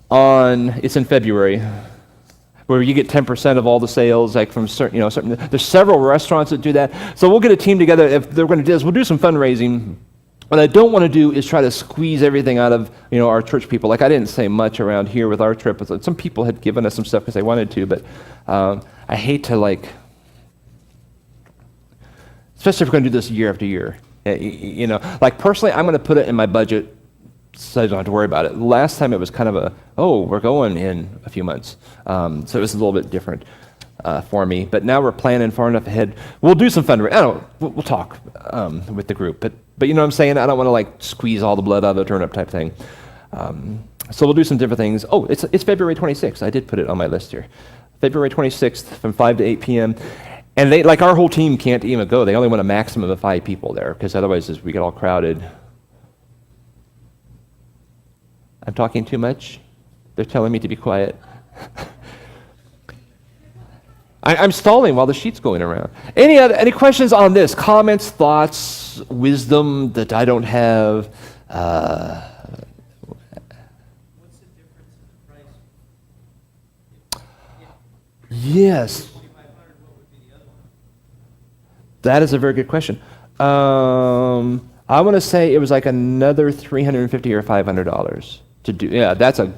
It's in February, where you get 10% of all the sales, from certain. There's several restaurants that do that. So we'll get a team together. If they're going to do this, we'll do some fundraising. What I don't want to do is try to squeeze everything out of our church people. I didn't say much around here with our trip. Some people had given us some stuff because they wanted to, but I hate to especially if we're going to do this year after year. Personally, I'm going to put it in my budget so I don't have to worry about it. Last time it was kind of we're going in a few months. So it was a little bit different. for me. But now we're planning far enough ahead. We'll do some fundraising. I don't know. We'll talk with the group. But you know what I'm saying? I don't want to like squeeze all the blood out of the turnip type thing. So we'll do some different things. Oh, it's February 26th. I did put it on my list here. February 26th from 5 to 8 p.m. And they, like our whole team can't even go. They only want a maximum of 5 people there because otherwise we get all crowded. I'm talking too much? They're telling me to be quiet. I'm stalling while the sheet's going around. Any questions on this? Comments, thoughts, wisdom that I don't have? What's the difference in the price? Yes. 4,500, what would be the other one? That is a very good question. I want to say it was like another $350 or $500 to do. Yeah, that's a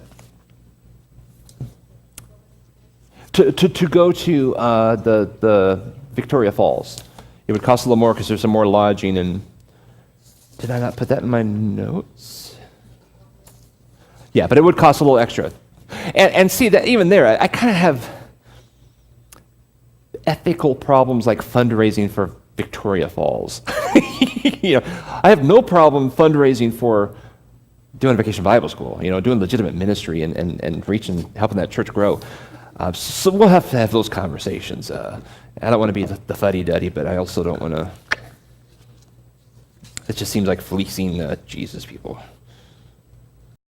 to go to the Victoria Falls. It would cost a little more because there's some more lodging. And did I not put that in my notes? Yeah, but it would cost a little extra. And see that even there, I kind of have ethical problems like fundraising for Victoria Falls. You know, I have no problem fundraising for doing Vacation Bible School, you know, doing legitimate ministry and reaching, helping that church grow. So we'll have to have those conversations. I don't want to be the fuddy-duddy, but I also don't want to, it just seems like fleecing Jesus people.